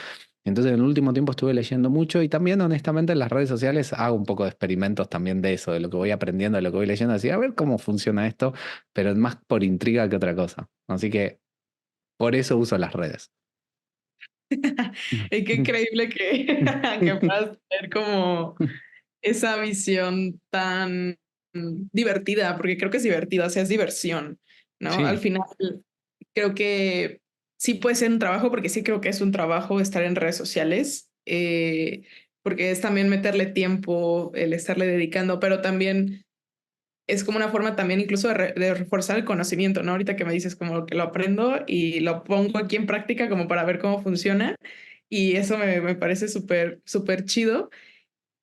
S5: Entonces, en el último tiempo estuve leyendo mucho y también, honestamente, en las redes sociales hago un poco de experimentos también de eso, de lo que voy aprendiendo, de lo que voy leyendo, así, a ver cómo funciona esto, pero es más por intriga que otra cosa. Así que por eso uso las redes.
S4: Y qué increíble que puedas tener como esa visión tan divertida, porque creo que es divertida, o sea, es diversión, ¿no? Al
S5: Sí,
S4: final, creo que sí puede ser un trabajo, porque sí creo que es un trabajo estar en redes sociales, porque es también meterle tiempo, el estarle dedicando, pero también es como una forma también incluso de reforzar el conocimiento, ¿no? Ahorita que me dices como que lo aprendo y lo pongo aquí en práctica como para ver cómo funciona, y eso me parece súper, súper chido.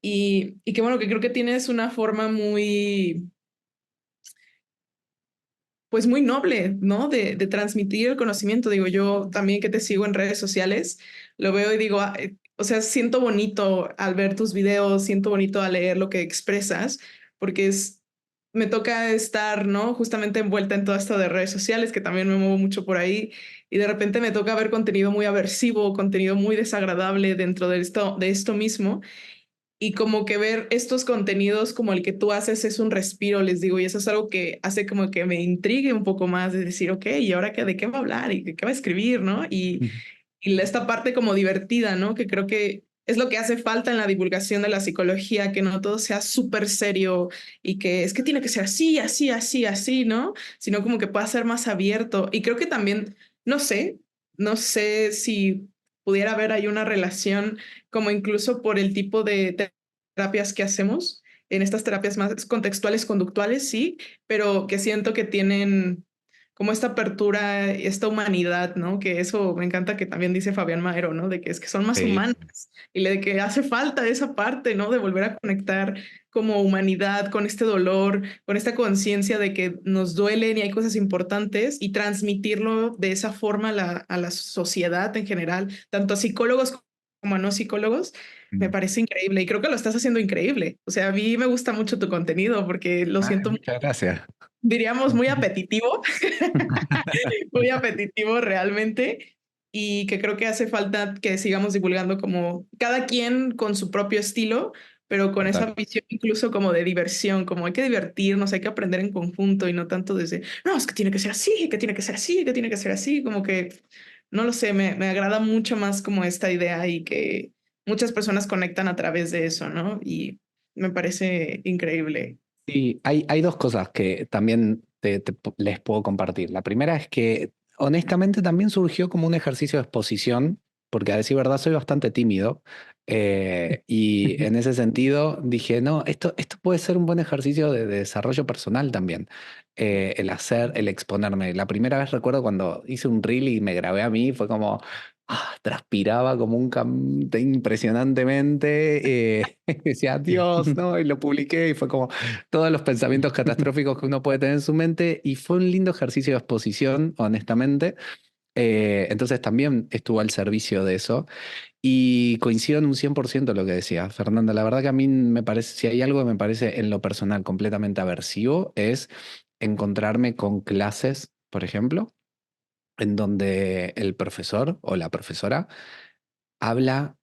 S4: Y qué bueno que creo que tienes una forma muy, pues muy noble, ¿no? De transmitir el conocimiento. Digo, yo también que te sigo en redes sociales, lo veo y digo, o sea, siento bonito al ver tus videos, siento bonito al leer lo que expresas, porque me toca estar, ¿no? Justamente envuelta en todo esto de redes sociales, que también me muevo mucho por ahí, y de repente me toca ver contenido muy aversivo, contenido muy desagradable dentro de esto mismo. Y como que ver estos contenidos como el que tú haces es un respiro, les digo, y eso es algo que hace como que me intrigue un poco más de decir, ok, ¿y ahora qué, de qué va a hablar y de qué va a escribir, ¿no? Y esta parte como divertida, ¿no? Que creo que es lo que hace falta en la divulgación de la psicología, que no todo sea súper serio y que es que tiene que ser así, así, así, así, ¿no? Sino como que pueda ser más abierto. Y creo que también, no sé, no sé si pudiera haber ahí una relación como incluso por el tipo de terapias que hacemos, en estas terapias más contextuales, conductuales, sí, pero que siento que tienen como esta apertura, esta humanidad, ¿no? Que eso me encanta que también dice Fabián Maero, ¿no? De que es que son más
S5: sí.
S4: humanas y de que hace falta esa parte, ¿no? De volver a conectar como humanidad con este dolor, con esta conciencia de que nos duelen y hay cosas importantes y transmitirlo de esa forma a la sociedad en general, tanto a psicólogos como a no psicólogos. Me
S5: Mm.
S4: parece increíble y creo que lo estás haciendo increíble. O sea, a mí me gusta mucho tu contenido porque lo
S5: Ah,
S4: siento,
S5: muchas gracias.
S4: diríamos, muy apetitivo, muy apetitivo realmente, y que creo que hace falta que sigamos divulgando como cada quien con su propio estilo, pero con esa
S5: Total.
S4: visión incluso como de diversión, como hay que divertirnos, hay que aprender en conjunto y no tanto desde, no, es que tiene que ser así, que tiene que ser así, que tiene que ser así, como que, no lo sé, me agrada mucho más como esta idea y que muchas personas conectan a través de eso, ¿no? Y me parece increíble.
S5: Sí, hay dos cosas que también les puedo compartir. La primera es que honestamente también surgió como un ejercicio de exposición, porque a decir verdad soy bastante tímido, y en ese sentido dije, no, esto puede ser un buen ejercicio de desarrollo personal también, el hacer, el exponerme. La primera vez recuerdo cuando hice un reel y me grabé a mí, fue como... transpiraba como un impresionantemente. Decía, Dios, ¿no? Y lo publiqué y fue como todos los pensamientos catastróficos que uno puede tener en su mente. Y fue un lindo ejercicio de exposición, honestamente. Entonces también estuvo al servicio de eso. Y coincido en un 100% lo que decía Fernanda. La verdad que a mí me parece, si hay algo que me parece en lo personal completamente aversivo, es encontrarme con clases, por ejemplo, en donde el profesor o la profesora habla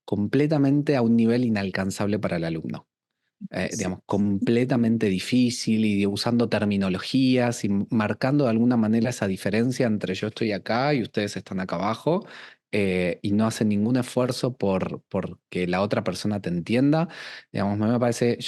S5: completamente a un nivel inalcanzable para el alumno.
S4: Sí.
S5: digamos, completamente difícil y usando terminologías y marcando de alguna manera esa diferencia entre yo estoy acá y ustedes están acá abajo, y no hacen ningún esfuerzo por que la otra persona te entienda. Digamos, me parece,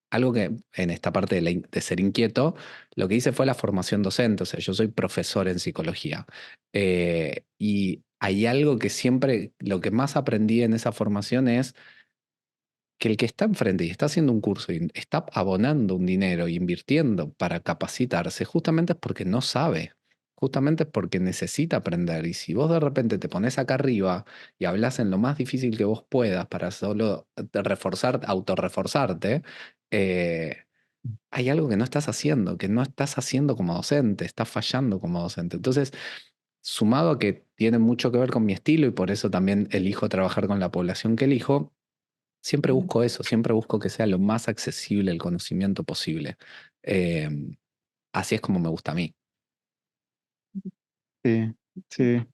S5: algo que en esta parte de ser inquieto, lo que hice fue la formación docente, o sea, yo soy profesor en psicología. Y hay algo que siempre, lo que más aprendí en esa formación es que el que está enfrente y está haciendo un curso y está abonando un dinero y invirtiendo para capacitarse, justamente es porque no sabe, justamente es porque necesita aprender. Y si vos de repente te pones acá arriba y hablas en lo más difícil que vos puedas para solo reforzar, autorreforzarte, eh, hay algo que no estás haciendo, que no estás haciendo como docente, estás fallando como docente. Entonces, sumado a que tiene mucho que ver con mi estilo y por eso también elijo trabajar con la población que elijo, siempre busco eso, siempre busco que sea lo más accesible el conocimiento posible. Eh, Así es como me gusta a mí.
S3: Sí, sí.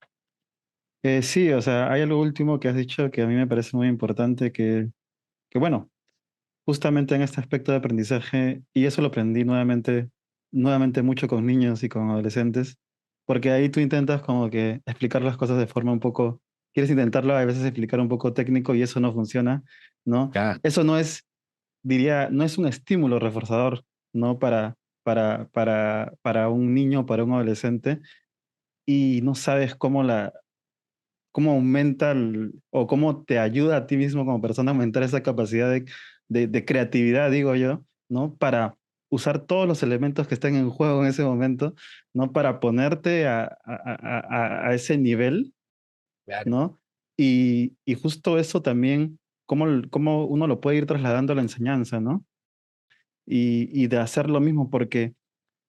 S3: Sí, o sea, hay algo último que has dicho que a mí me parece muy importante, que bueno, justamente en este aspecto de aprendizaje, y eso lo aprendí nuevamente mucho con niños y con adolescentes, porque ahí tú intentas como que explicar las cosas de forma un poco, quieres intentarlo a veces explicar un poco técnico y eso no funciona, ¿no?
S5: Ya,
S3: Eso no es, diría, no es un estímulo reforzador, ¿no? Para un niño, para un adolescente, y no sabes cómo aumenta o cómo te ayuda a ti mismo como persona a aumentar esa capacidad de creatividad, digo yo, ¿no? Para usar todos los elementos que están en juego en ese momento, ¿no? Para ponerte a ese nivel,
S5: claro.
S3: ¿no? Y justo eso también, cómo uno lo puede ir trasladando a la enseñanza, ¿no? Y de hacer lo mismo, porque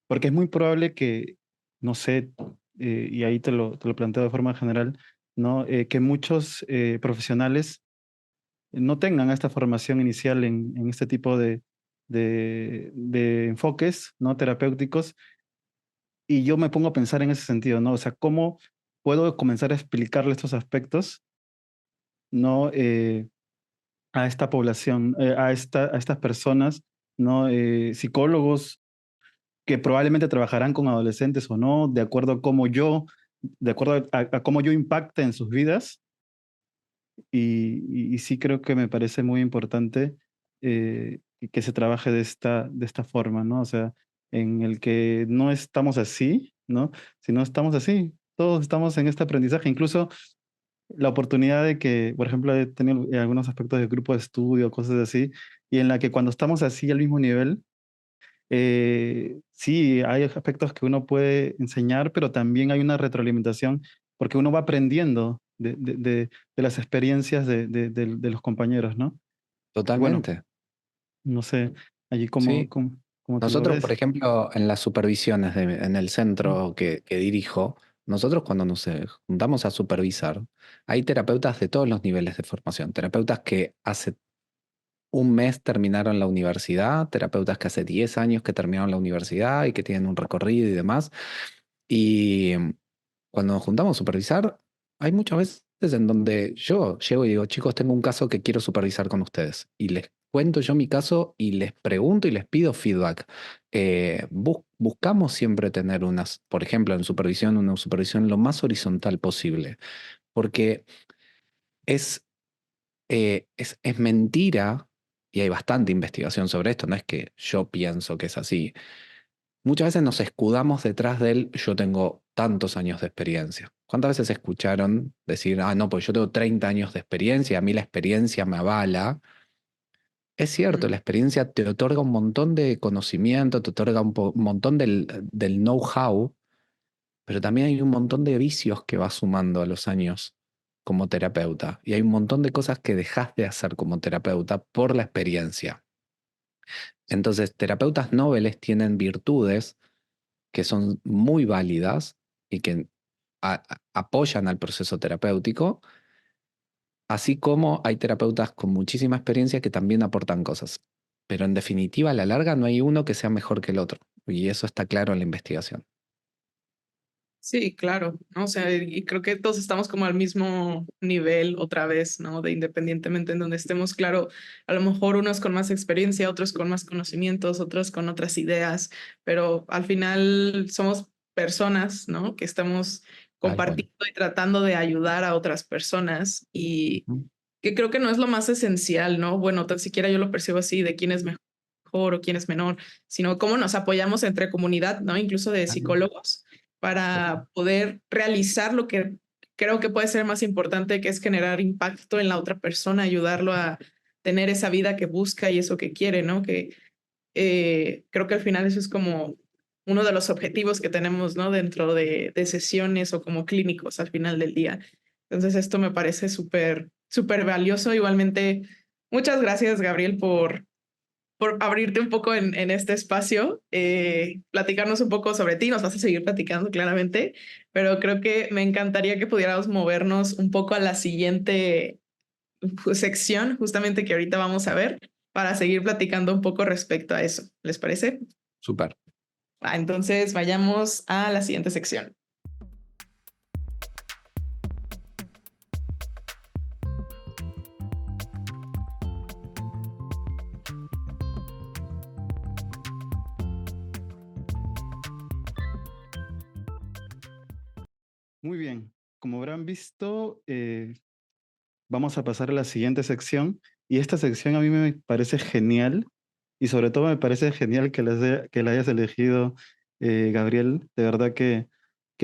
S3: es muy probable que, no sé, y ahí te lo planteo de forma general, ¿no? Que muchos profesionales no tengan esta formación inicial en este tipo de enfoques, ¿no? Terapéuticos. Y yo me pongo a pensar en ese sentido, ¿no? O sea, ¿cómo puedo comenzar a explicarle estos aspectos, ¿no? A esta población, a estas personas, ¿no? Psicólogos que probablemente trabajarán con adolescentes o no, de acuerdo a cómo yo impacte en sus vidas. Y sí creo que me parece muy importante que se trabaje de esta forma, ¿no? O sea, en el que no estamos así, ¿no? Si no estamos así, todos estamos en este aprendizaje. Incluso la oportunidad de que, por ejemplo, he tenido algunos aspectos de grupo de estudio, cosas así, y en la que cuando estamos así al mismo nivel, sí, hay aspectos que uno puede enseñar, pero también hay una retroalimentación porque uno va aprendiendo de las experiencias de los compañeros, ¿no? Y bueno,
S5: Totalmente.
S3: no sé, allí
S5: Sí.
S3: cómo tú lo
S5: Nosotros, por
S3: ves.
S5: ejemplo, en las supervisiones en el
S3: Mm,
S5: centro que dirijo, nosotros cuando nos juntamos a supervisar, hay terapeutas de todos los niveles de formación, terapeutas que hace un mes terminaron la universidad, terapeutas que hace 10 años que terminaron la universidad y que tienen un recorrido y demás. Y cuando nos juntamos a supervisar, hay muchas veces en donde yo llego y digo, chicos, tengo un caso que quiero supervisar con ustedes. Y les cuento yo mi caso y les pregunto y les pido feedback. Buscamos siempre tener por ejemplo, en supervisión, una supervisión lo más horizontal posible, porque es es mentira, y hay bastante investigación sobre esto, no es que yo pienso que es así. Muchas veces nos escudamos detrás del yo tengo tantos años de experiencia. ¿Cuántas veces escucharon decir, ah, no, pues yo tengo 30 años de experiencia, a mí la experiencia me avala? Es cierto,
S4: Mm.
S5: la experiencia te otorga un montón de conocimiento, te otorga un montón del know-how, pero también hay un montón de vicios que vas sumando a los años como terapeuta. Y hay un montón de cosas que dejas de hacer como terapeuta por la experiencia. Entonces, terapeutas nobles tienen virtudes que son muy válidas y que apoyan al proceso terapéutico, así como hay terapeutas con muchísima experiencia que también aportan cosas. Pero en definitiva, a la larga no hay uno que sea mejor que el otro. Y eso está claro en la investigación.
S4: Sí, claro, ¿no? O sea, y creo que todos estamos como al mismo nivel otra vez, ¿no? De independientemente en donde estemos, claro, a lo mejor unos con más experiencia, otros con más conocimientos, otros con otras ideas, pero al final somos personas, ¿no? Que estamos
S5: Tal cual.
S4: compartiendo y tratando de ayudar a otras personas y
S5: Ujú.
S4: que creo que no es lo más esencial, ¿no? Bueno, tan siquiera yo lo percibo así, de quién es mejor o quién es menor, sino cómo nos apoyamos entre comunidad, ¿no? Incluso de
S5: Ah,
S4: psicólogos
S5: total.
S4: para poder realizar lo que creo que puede ser más importante, que es generar impacto en la otra persona, ayudarlo a tener esa vida que busca y eso que quiere, ¿no? Que creo que al final eso es como uno de los objetivos que tenemos, ¿no? Dentro de sesiones o como clínicos al final del día. Entonces esto me parece súper, súper valioso. Igualmente, muchas gracias, Gabriel, por abrirte un poco en este espacio, platicarnos un poco sobre ti. Nos vas a seguir platicando claramente, pero creo que me encantaría que pudiéramos movernos un poco a la siguiente sección, justamente que ahorita vamos a ver, para seguir platicando un poco respecto a eso. ¿Les parece?
S5: Súper.
S4: Entonces vayamos a la siguiente sección.
S3: Muy bien, como habrán visto, vamos a pasar a la siguiente sección y esta sección a mí me parece genial y sobre todo me parece genial que la hayas elegido, Gabriel. De verdad que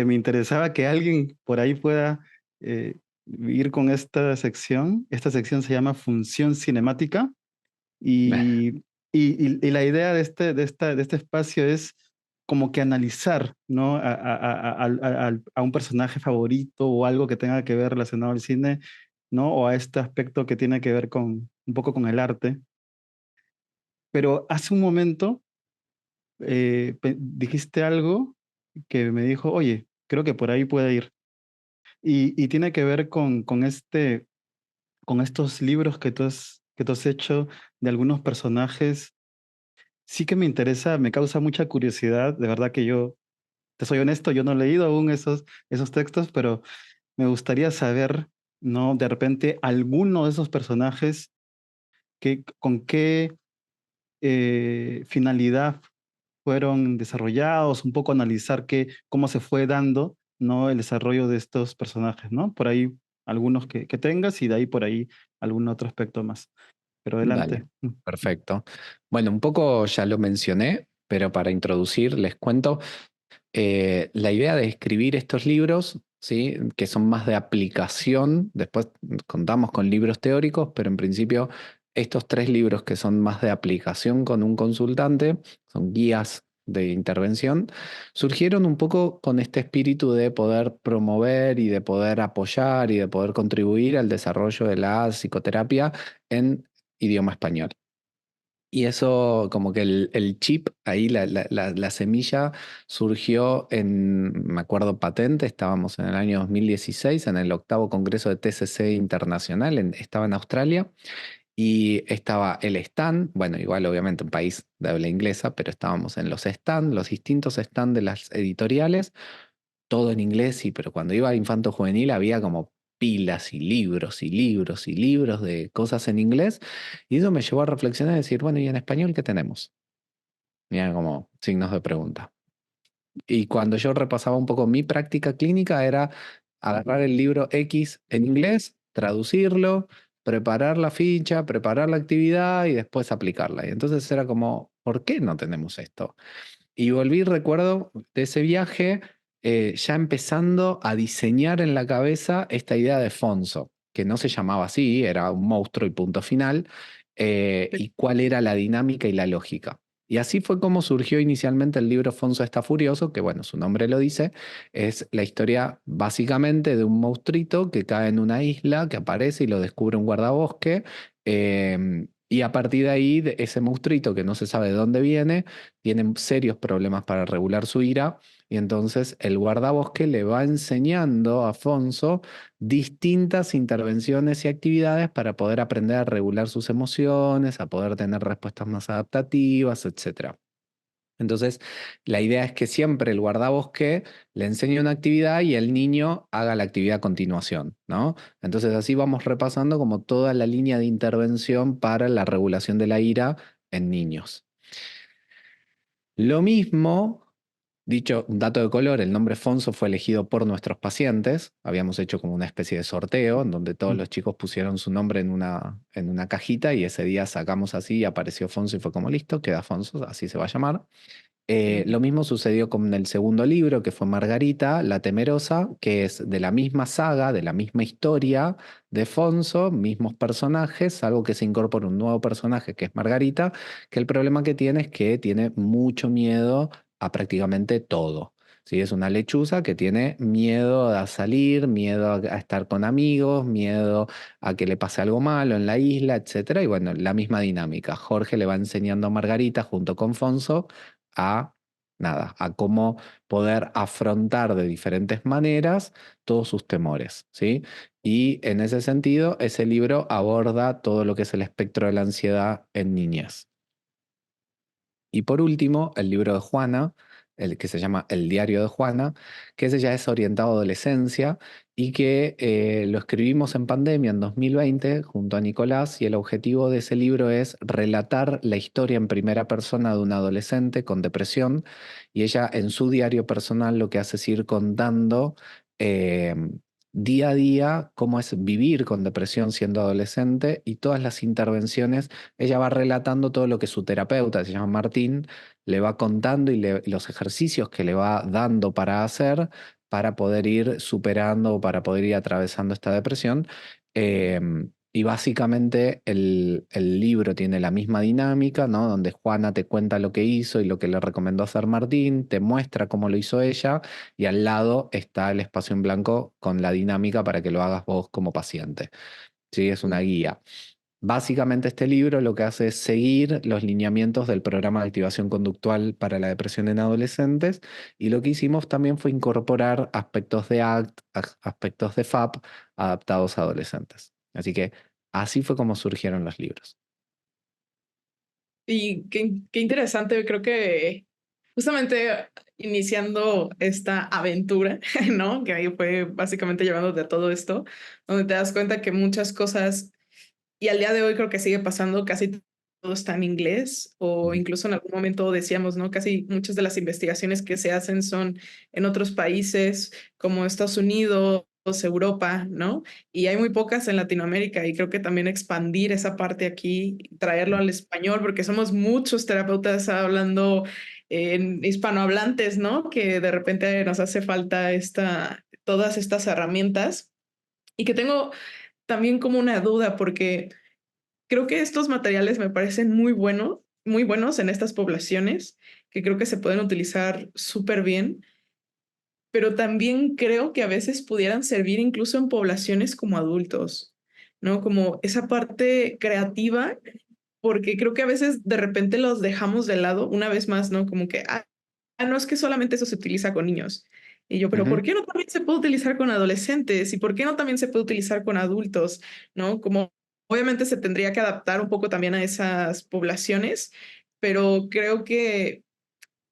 S3: me interesaba que alguien por ahí pueda ir con esta sección. Esta sección se llama Función Cinemática y, y la idea de este espacio es como que analizar, ¿no? A un personaje favorito o algo que tenga que ver relacionado al cine, ¿no? O a este aspecto que tiene que ver con un poco con el arte. Pero hace un momento dijiste algo que me dijo, oye, creo que por ahí puede ir. Y tiene que ver con estos libros que tú has hecho de algunos personajes. Sí que me interesa, me causa mucha curiosidad. De verdad que yo, te soy honesto, yo no he leído aún esos textos, pero me gustaría saber, ¿no? De repente, alguno de esos personajes, con qué finalidad fueron desarrollados, un poco analizar cómo se fue dando, ¿no? El desarrollo de estos personajes, ¿no? Por ahí algunos que tengas y de ahí por ahí algún otro aspecto más. Pero adelante.
S5: Dale, perfecto. Bueno, un poco ya lo mencioné, pero para introducir les cuento, la idea de escribir estos libros, ¿sí? Que son más de aplicación, después contamos con libros teóricos, pero en principio estos tres libros que son más de aplicación con un consultante, son guías de intervención, surgieron un poco con este espíritu de poder promover y de poder apoyar y de poder contribuir al desarrollo de la psicoterapia en idioma español. Y eso, como que el chip ahí, la semilla surgió en, me acuerdo patente, estábamos en el año 2016 en el octavo Congreso de TCC Internacional, estaba en Australia, y estaba el stand, bueno, igual obviamente un país de habla inglesa, pero estábamos en los stands, los distintos stands de las editoriales, todo en inglés, sí, pero cuando iba a Infanto Juvenil había como pilas y libros y libros y libros de cosas en inglés, y eso me llevó a reflexionar y decir, bueno, ¿y en español qué tenemos? Mira, como signos de pregunta. Y cuando yo repasaba un poco mi práctica clínica era agarrar el libro X en inglés, traducirlo, preparar la ficha, preparar la actividad y después aplicarla. Y entonces era como, ¿por qué no tenemos esto? Y volví, recuerdo, de ese viaje, ya empezando a diseñar en la cabeza esta idea de Fonso, que no se llamaba así, era un monstruo y punto final, y cuál era la dinámica y la lógica. Y así fue como surgió inicialmente el libro Fonso está furioso, que bueno, su nombre lo dice, es la historia básicamente de un monstruito que cae en una isla, que aparece y lo descubre un guardabosque, y a partir de ahí, de ese monstruito que no se sabe de dónde viene, tienen serios problemas para regular su ira y entonces el guardabosque le va enseñando a Afonso distintas intervenciones y actividades para poder aprender a regular sus emociones, a poder tener respuestas más adaptativas, etcétera. Entonces, la idea es que siempre el guardabosque le enseñe una actividad y el niño haga la actividad a continuación, ¿no? Entonces, así vamos repasando como toda la línea de intervención para la regulación de la ira en niños. Lo mismo, dicho un dato de color, el nombre Fonso fue elegido por nuestros pacientes. Habíamos hecho como una especie de sorteo en donde todos los chicos pusieron su nombre en una cajita y ese día sacamos así y apareció Fonso y fue como listo, queda Fonso, así se va a llamar. Lo mismo sucedió con el segundo libro, que fue Margarita, la Temerosa, que es de la misma saga, de la misma historia de Fonso, mismos personajes, salvo que se incorpora un nuevo personaje que es Margarita, que el problema que tiene es que tiene mucho miedo a prácticamente todo. ¿Sí? Es una lechuza que tiene miedo a salir, miedo a estar con amigos, miedo a que le pase algo malo en la isla, etcétera. Y bueno, la misma dinámica. Jorge le va enseñando a Margarita junto con Fonso a nada, a cómo poder afrontar de diferentes maneras todos sus temores, ¿sí? Y en ese sentido, ese libro aborda todo lo que es el espectro de la ansiedad en niñez. Y por último, el libro de Juana, el que se llama El diario de Juana, que ese ya es orientado a adolescencia y que lo escribimos en pandemia en 2020 junto a Nicolás y el objetivo de ese libro es relatar la historia en primera persona de una adolescente con depresión y ella en su diario personal lo que hace es ir contando eh, día a día cómo es vivir con depresión siendo adolescente y todas las intervenciones ella va relatando todo lo que su terapeuta, se llama Martín, le va contando y los ejercicios que le va dando para hacer para poder ir superando o para poder ir atravesando esta depresión. Y básicamente el libro tiene la misma dinámica, ¿no? Donde Juana te cuenta lo que hizo y lo que le recomendó hacer Martín, te muestra cómo lo hizo ella y al lado está el espacio en blanco con la dinámica para que lo hagas vos como paciente. Sí, es una guía. Básicamente este libro lo que hace es seguir los lineamientos del programa de activación conductual para la depresión en adolescentes y lo que hicimos también fue incorporar aspectos de ACT, aspectos de FAP adaptados a adolescentes. Así que así fue como surgieron los libros.
S4: Y qué interesante, creo que justamente iniciando esta aventura, ¿no? Que ahí fue básicamente llevándote a todo esto, donde te das cuenta que muchas cosas, y al día de hoy creo que sigue pasando, casi todo está en inglés, o incluso en algún momento decíamos, ¿no? Casi muchas de las investigaciones que se hacen son en otros países, como Estados Unidos, Europa, ¿no? Y hay muy pocas en Latinoamérica y creo que también expandir esa parte aquí, traerlo al español, porque somos muchos terapeutas hablando en hispanohablantes, ¿no? Que de repente nos hace falta todas estas herramientas y que tengo también como una duda porque creo que estos materiales me parecen muy buenos en estas poblaciones, que creo que se pueden utilizar súper bien, pero también creo que a veces pudieran servir incluso en poblaciones como adultos, ¿no? Como esa parte creativa, porque creo que a veces de repente los dejamos de lado, una vez más, ¿no? Como que, no es que solamente eso se utiliza con niños. Y yo, pero ¿por
S5: Ujú.
S4: qué no también se puede utilizar con adolescentes? ¿Y por qué no también se puede utilizar con adultos? ¿No? Como obviamente se tendría que adaptar un poco también a esas poblaciones, pero creo que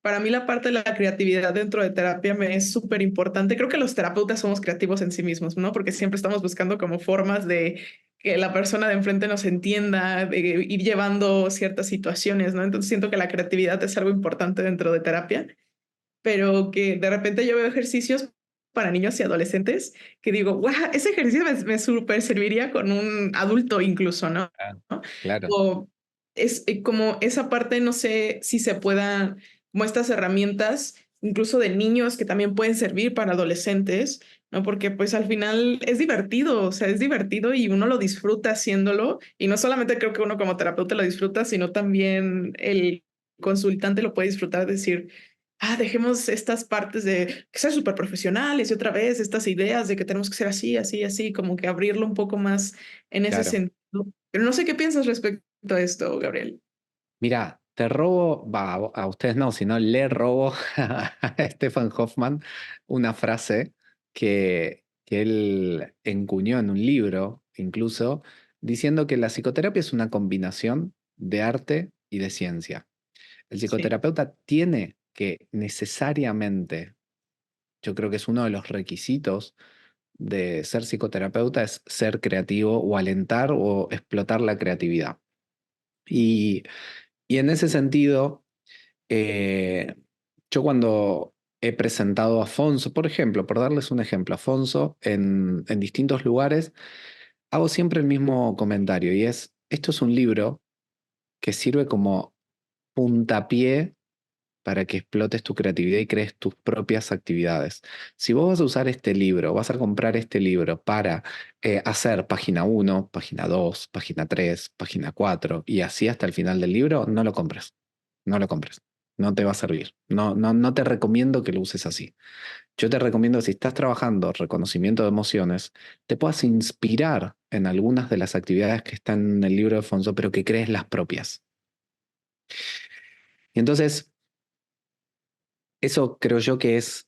S4: para mí la parte de la creatividad dentro de terapia me es súper importante. Creo que los terapeutas somos creativos en sí mismos, ¿no? Porque siempre estamos buscando como formas de que la persona de enfrente nos entienda, de ir llevando ciertas situaciones, ¿no? Entonces siento que la creatividad es algo importante dentro de terapia, pero que de repente yo veo ejercicios para niños y adolescentes que digo, guau, ese ejercicio me súper serviría con un adulto incluso, ¿no?
S5: Ah, claro.
S4: O es como esa parte, no sé si se pueda, como estas herramientas, incluso de niños que también pueden servir para adolescentes, ¿no? Porque pues al final es divertido, o sea, es divertido y uno lo disfruta haciéndolo. Y no solamente creo que uno como terapeuta lo disfruta, sino también el consultante lo puede disfrutar, decir, dejemos estas partes de que ser súper profesionales y otra vez estas ideas de que tenemos que ser así, así, así, como que abrirlo un poco más en ese
S5: Claro.
S4: sentido. Pero no sé qué piensas respecto a esto, Gabriel.
S5: Mira, te robo, va, a ustedes no, sino le robo a Stefan Hoffman una frase que él encuñó en un libro, incluso, diciendo que la psicoterapia es una combinación de arte y de ciencia. El
S4: Sí,
S5: psicoterapeuta tiene que necesariamente, yo creo que es uno de los requisitos de ser psicoterapeuta, es ser creativo o alentar o explotar la creatividad. Y, y en ese sentido, eh, yo cuando he presentado a Afonso, por ejemplo, por darles un ejemplo, Afonso en distintos lugares, hago siempre el mismo comentario y es, esto es un libro que sirve como puntapié para que explotes tu creatividad y crees tus propias actividades. Si vos vas a usar este libro, vas a comprar este libro para hacer página 1, página 2, página 3, página 4 y así hasta el final del libro, no lo compres. No lo compres. No te va a servir. No, no, no te recomiendo que lo uses así. Yo te recomiendo, si estás trabajando reconocimiento de emociones, te puedas inspirar en algunas de las actividades que están en el libro de Alfonso, pero que crees las propias. Y entonces, eso creo yo que es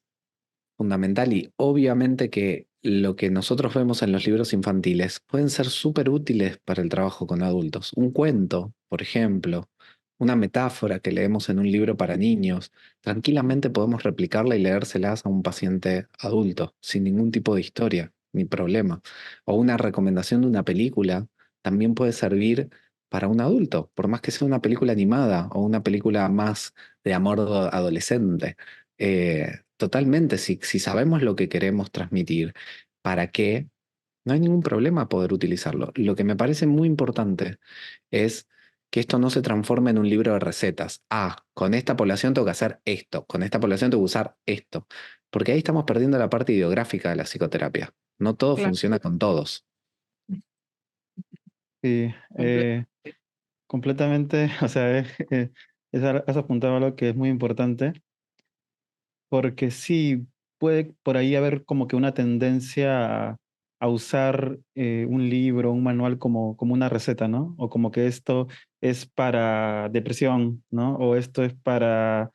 S5: fundamental y obviamente que lo que nosotros vemos en los libros infantiles pueden ser súper útiles para el trabajo con adultos. Un cuento, por ejemplo, una metáfora que leemos en un libro para niños, tranquilamente podemos replicarla y leérselas a un paciente adulto, sin ningún tipo de historia ni problema. O una recomendación de una película también puede servir para un adulto, por más que sea una película animada o una película más de amor adolescente. Totalmente, si sabemos lo que queremos transmitir, ¿para qué? No hay ningún problema poder utilizarlo. Lo que me parece muy importante es que esto no se transforme en un libro de recetas. Ah, con esta población tengo que hacer esto, con esta población tengo que usar esto. Porque ahí estamos perdiendo la parte ideográfica de la psicoterapia. No todo
S4: claro,
S5: funciona con todos.
S3: Sí, completamente, o sea, has apuntado a algo que es muy importante, porque sí puede por ahí haber como que una tendencia a usar un libro, un manual como una receta, ¿no? O como que esto es para depresión, ¿no? O esto es para,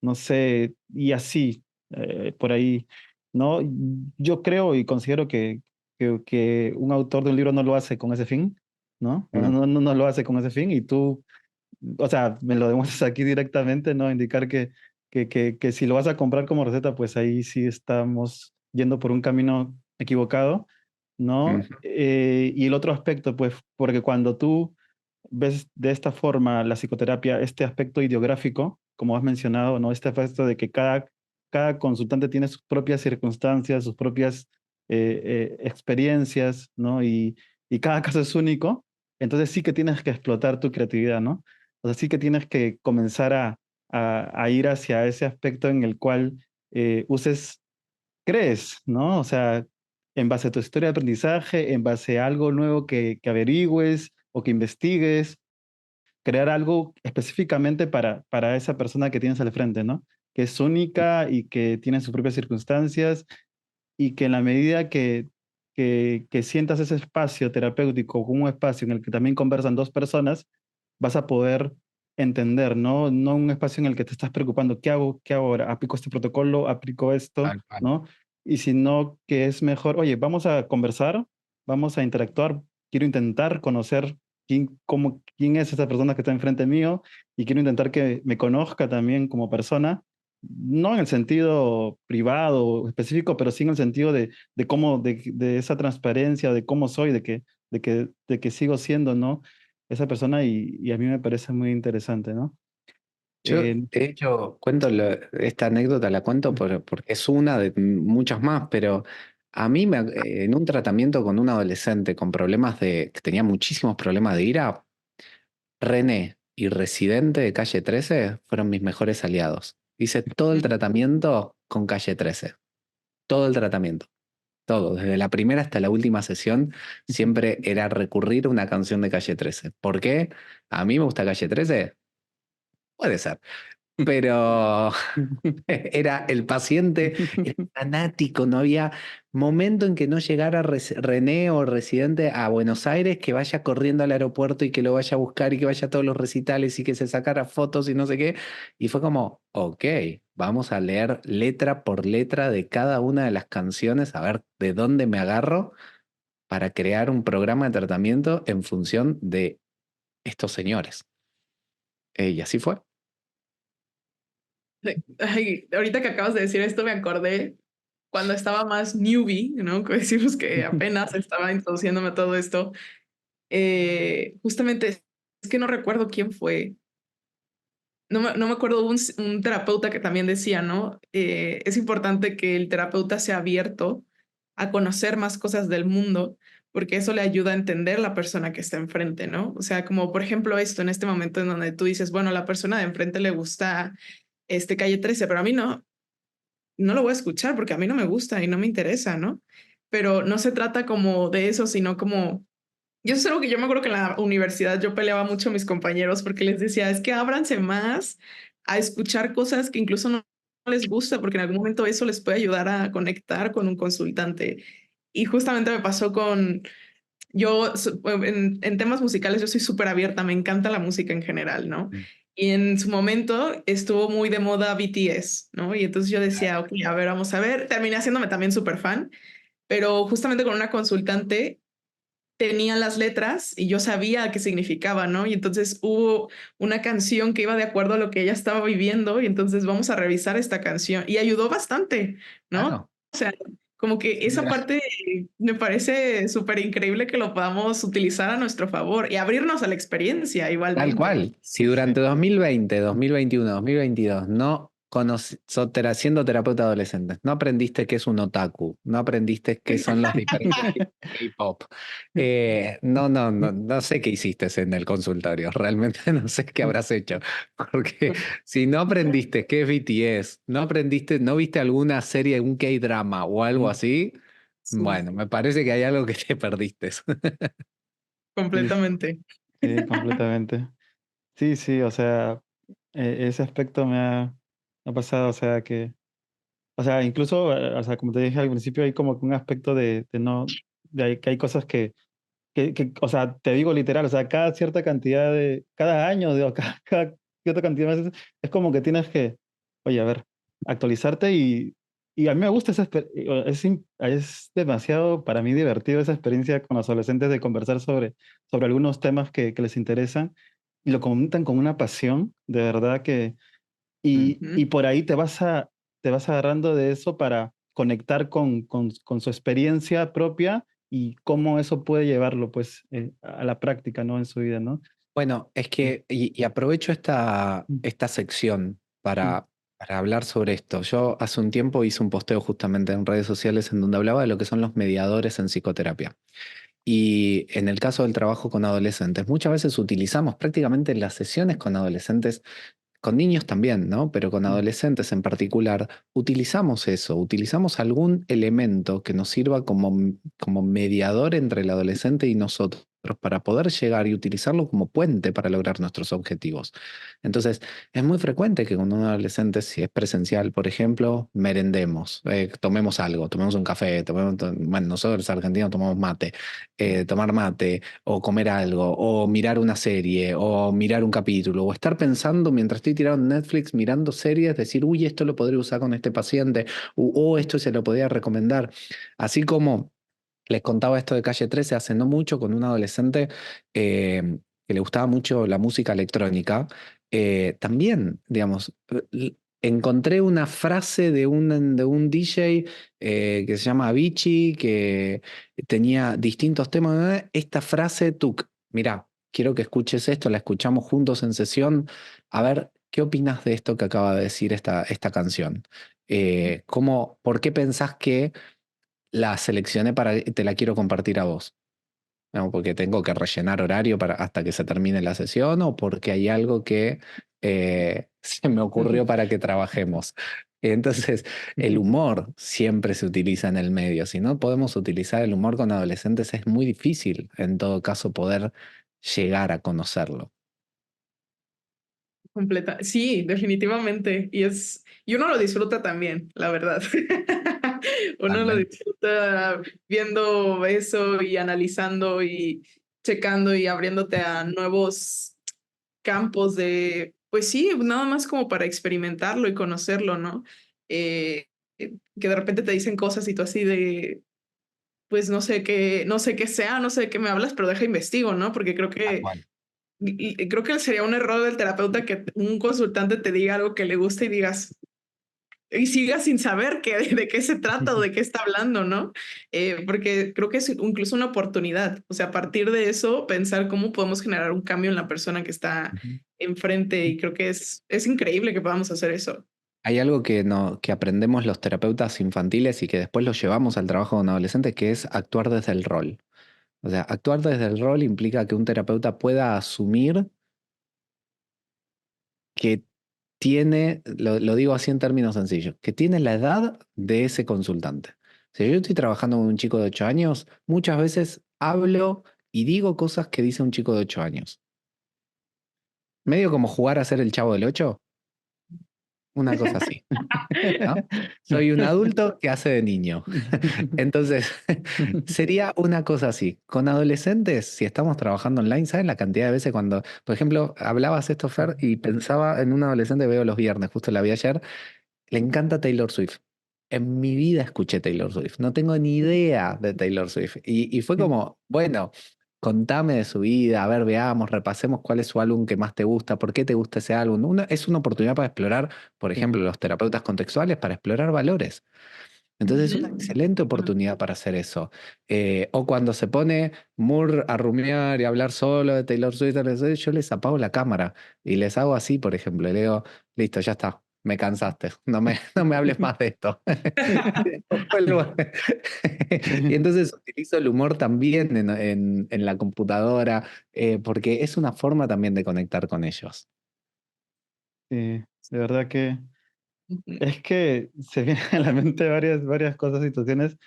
S3: no sé, y así, por ahí, ¿no? Yo creo y considero que un autor de un libro no lo hace con ese fin, ¿no? No,
S5: Mm,
S3: no lo hace con ese fin y tú o sea, me lo demuestras aquí directamente, ¿no? Indicar que si lo vas a comprar como receta, pues ahí sí estamos yendo por un camino equivocado, ¿no?
S5: mm,
S3: Y el otro aspecto, pues, porque cuando tú ves de esta forma la psicoterapia, este aspecto ideográfico, como has mencionado, ¿no? Este aspecto de que cada consultante tiene sus propias circunstancias, sus propias experiencias, ¿no? Y cada caso es único, entonces sí que tienes que explotar tu creatividad, ¿no? O sea, sí que tienes que comenzar a ir hacia ese aspecto en el cual uses, crees, ¿no? O sea, en base a tu historia de aprendizaje, en base a algo nuevo que averigües o que investigues, crear algo específicamente para esa persona que tienes al frente, ¿no? Que es única y que tiene sus propias circunstancias y que en la medida que sientas ese espacio terapéutico como un espacio en el que también conversan dos personas, vas a poder entender, ¿no? No un espacio en el que te estás preocupando, ¿qué hago? ¿Qué hago ahora? ¿Aplico este protocolo? ¿Aplico esto?
S5: tal cual.
S3: ¿No? Y sino que es mejor, oye, vamos a conversar, vamos a interactuar, quiero intentar conocer quién es esa persona que está enfrente mío y quiero intentar que me conozca también como persona, no en el sentido privado o específico, pero sí en el sentido de cómo, de esa transparencia, de cómo soy, de que sigo siendo, ¿no? Esa persona y a mí me parece muy interesante, ¿no?
S5: Yo,
S3: Eh,
S5: de hecho, esta anécdota la cuento porque es una de muchas más, pero a mí en un tratamiento con un adolescente con problemas que tenía muchísimos problemas de ira, René y Residente de Calle 13 fueron mis mejores aliados. Hice todo el tratamiento con Calle 13, todo el tratamiento, todo, desde la primera hasta la última sesión, siempre era recurrir a una canción de Calle 13. ¿Por qué? A mí me gusta Calle 13, puede ser. Pero era el paciente, era fanático, no había momento en que no llegara René o Residente a Buenos Aires, que vaya corriendo al aeropuerto y que lo vaya a buscar y que vaya a todos los recitales y que se sacara fotos y no sé qué. Y fue como, ok, vamos a leer letra por letra de cada una de las canciones, a ver de dónde me agarro para crear un programa de tratamiento en función de estos señores. Y así fue.
S4: Ay, ahorita que acabas de decir esto me acordé cuando estaba más newbie, ¿no? Que decimos que apenas estaba introduciéndome a todo esto. Justamente es que no recuerdo quién fue. No me acuerdo, un terapeuta que también decía, ¿no? Es importante que el terapeuta sea abierto a conocer más cosas del mundo, porque eso le ayuda a entender la persona que está enfrente, ¿no? O sea, como por ejemplo esto, en este momento en donde tú dices, bueno, a la persona de enfrente le gusta Calle 13, pero a mí no lo voy a escuchar porque a mí no me gusta y no me interesa, ¿no? Pero no se trata como de eso, sino como yo es algo que yo me acuerdo que en la universidad yo peleaba mucho a mis compañeros porque les decía, es que ábranse más a escuchar cosas que incluso no les gusta, porque en algún momento eso les puede ayudar a conectar con un consultante. Y justamente me pasó con, en temas musicales yo soy súper abierta, me encanta la música en general, ¿no?
S5: Mm.
S4: Y en su momento estuvo muy de moda BTS, ¿no? Y entonces yo decía, ok, a ver, vamos a ver, terminé haciéndome también súper fan, pero justamente con una consultante tenía las letras y yo sabía qué significaba, ¿no? Y entonces hubo una canción que iba de acuerdo a lo que ella estaba viviendo y entonces vamos a revisar esta canción y ayudó bastante, ¿no?
S5: Claro.
S4: O sea, como que esa
S5: Mira,
S4: parte me parece súper increíble que lo podamos utilizar a nuestro favor y abrirnos a la experiencia
S5: tal
S4: igualmente.
S5: cual. Si durante 2020, 2021, 2022 no siendo terapeuta adolescente, no aprendiste qué es un otaku, no aprendiste qué son los diferentes tipos de K-pop. No sé qué hiciste en el consultorio. Realmente no sé qué habrás hecho. Porque si no aprendiste qué es BTS, no aprendiste, no viste alguna serie, un K-drama o algo así,
S4: Sí,
S5: bueno, me parece que hay algo que te perdiste.
S3: Sí,
S4: completamente.
S3: sí, completamente. Sí, sí, o sea, ese aspecto me ha pasado, o sea, incluso, o sea, como te dije al principio, hay como que un aspecto de no, que hay cosas o sea, te digo literal, o sea, cada cierta cantidad cada año, digo, cada cierta cantidad de veces, es como que tienes que, oye, a ver, actualizarte y a mí me gusta es demasiado para mí divertido esa experiencia con los adolescentes de conversar sobre algunos temas que les interesan y lo comentan con una pasión, de verdad y
S4: Ujú.
S3: por ahí te vas agarrando de eso para conectar con su experiencia propia y cómo eso puede llevarlo, pues, a la práctica, ¿no? En su vida, ¿no?
S5: Bueno, es
S3: Mm,
S5: que, y aprovecho
S3: mm,
S5: esta sección
S3: mm,
S5: para hablar sobre esto. Yo hace un tiempo hice un posteo justamente en redes sociales en donde hablaba de lo que son los mediadores en psicoterapia. Y en el caso del trabajo con adolescentes, muchas veces utilizamos prácticamente las sesiones con adolescentes, con niños también, ¿no? Pero con
S3: mm,
S5: adolescentes en particular, utilizamos eso, utilizamos algún elemento que nos sirva como mediador entre el adolescente y nosotros para poder llegar y utilizarlo como puente para lograr nuestros objetivos. Entonces, es muy frecuente que con un adolescente, si es presencial, por ejemplo, merendemos, tomemos algo, tomemos un café, bueno, nosotros los argentinos tomamos mate, tomar mate o comer algo, o mirar una serie, o mirar un capítulo, o estar pensando mientras estoy tirado en Netflix mirando series, decir, uy, esto lo podría usar con este paciente, o esto se lo podría recomendar. Así como les contaba esto de Calle 13 hace no mucho con un adolescente que le gustaba mucho la música electrónica, también, digamos, encontré una frase de un DJ que se llama Avicii, que tenía distintos temas. Esta frase, tú, mirá, quiero que escuches esto, la escuchamos juntos en sesión. A ver, ¿qué opinas de esto que acaba de decir esta canción? ¿Por qué pensás que la seleccioné te la quiero compartir a vos? ¿No? ¿Porque tengo que rellenar horario hasta que se termine la sesión o porque hay algo que se me ocurrió para que trabajemos? Entonces, el
S3: mm.
S5: humor siempre se utiliza en el medio. Si no podemos utilizar el humor con adolescentes, es muy difícil, en todo caso, poder llegar a conocerlo.
S4: Completa. Sí, definitivamente. Y uno lo disfruta también, la verdad. Uno lo
S5: Totalmente.
S4: disfruta viendo eso y analizando y checando y abriéndote a nuevos campos pues sí, nada más como para experimentarlo y conocerlo, ¿no? Que de repente te dicen cosas y tú así pues no sé qué sea, no sé de qué me hablas, pero deja investigo, ¿no? Porque creo
S5: Tal
S4: que
S5: cual.
S4: y creo que sería un error del terapeuta que un consultante te diga algo que le guste y digas, y sigas sin saber de qué se trata o de qué está hablando, ¿no? Porque creo que es incluso una oportunidad. O sea, a partir de eso, pensar cómo podemos generar un cambio en la persona que está
S5: Ujú.
S4: enfrente. Y creo que es increíble que podamos hacer eso.
S5: Hay algo que, no, que aprendemos los terapeutas infantiles y que después lo llevamos al trabajo de un adolescente, que es actuar desde el rol. O sea, actuar desde el rol implica que un terapeuta pueda asumir que tiene, lo digo así en términos sencillos, que tiene la edad de ese consultante. Si yo estoy trabajando con un chico de 8 años, muchas veces hablo y digo cosas que dice un chico de 8 años. Medio como jugar a ser el Chavo del 8, una cosa así, ¿no? Soy un adulto que hace de niño. Entonces, sería una cosa así. Con adolescentes, si estamos trabajando online, ¿saben la cantidad de veces cuando, por ejemplo, hablabas esto, Fer, y pensaba en un adolescente, veo los viernes, justo la vi ayer, le encanta Taylor Swift. En mi vida escuché Taylor Swift, no tengo ni idea de Taylor Swift. Y fue como, bueno, contame de su vida, a ver, veamos, repasemos cuál es su álbum que más te gusta, por qué te gusta ese álbum. Es una oportunidad para explorar, por ejemplo, los terapeutas contextuales, para explorar valores. Entonces es una excelente oportunidad para hacer eso. O cuando se pone Moore a rumiar y a hablar solo de Taylor Swift, yo les apago la cámara y les hago así, por ejemplo. Y le digo, listo, ya está, me cansaste, no me hables más de esto. Y entonces utilizo el humor también en la computadora, porque es una forma también de conectar con ellos.
S3: Sí, de verdad que es que se vienen a la mente varias cosas, situaciones,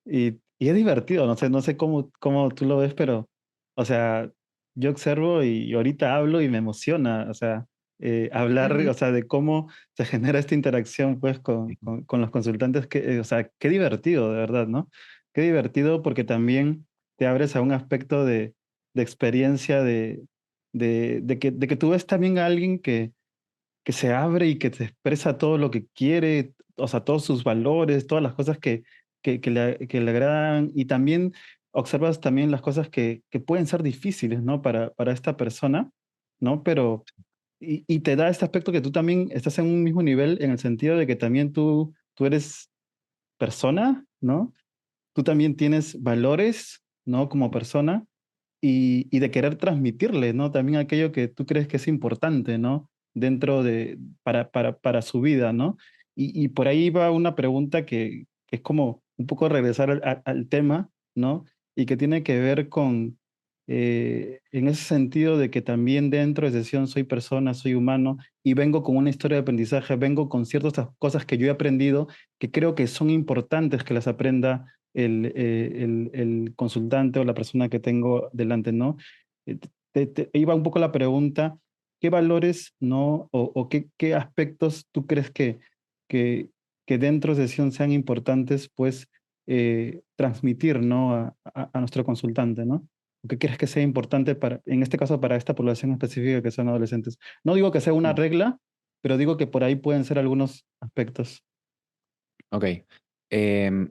S3: y es divertido, no sé cómo tú lo ves, pero, o sea, yo observo y ahorita hablo y me emociona, o sea, hablar, o sea, de cómo se genera esta interacción, pues, con los consultantes, o sea, qué divertido, de verdad, ¿no? Qué divertido porque también te abres a un aspecto de experiencia, de que tú ves también a alguien que se abre y que te expresa todo lo que quiere, o sea, todos sus valores, todas las cosas que le agradan, y también observas también las cosas que pueden ser difíciles, ¿no? Para esta persona, ¿no? Pero, y te da este aspecto que tú también estás en un mismo nivel en el sentido de que también tú eres persona, ¿no? Tú también tienes valores, ¿no? Como persona, y de querer transmitirle, ¿no? También aquello que tú crees que es importante, ¿no? Dentro para su vida, ¿no? Y por ahí va una pregunta que es como un poco regresar al tema, ¿no? Y que tiene que ver con, en ese sentido de que también dentro de sesión soy persona, soy humano y vengo con una historia de aprendizaje, vengo con ciertas cosas que yo he aprendido que creo que son importantes que las aprenda el consultante o la persona que tengo delante, ¿no? Iba un poco la pregunta, ¿qué valores, ¿no? O qué aspectos tú crees que, que dentro de sesión sean importantes, pues, transmitir, ¿no? A nuestro consultante, ¿no? ¿O qué crees que sea importante en este caso, para esta población específica que son adolescentes? No digo que sea una
S5: Mm.
S3: regla, pero digo que por ahí pueden ser algunos aspectos.
S5: Ok. Em,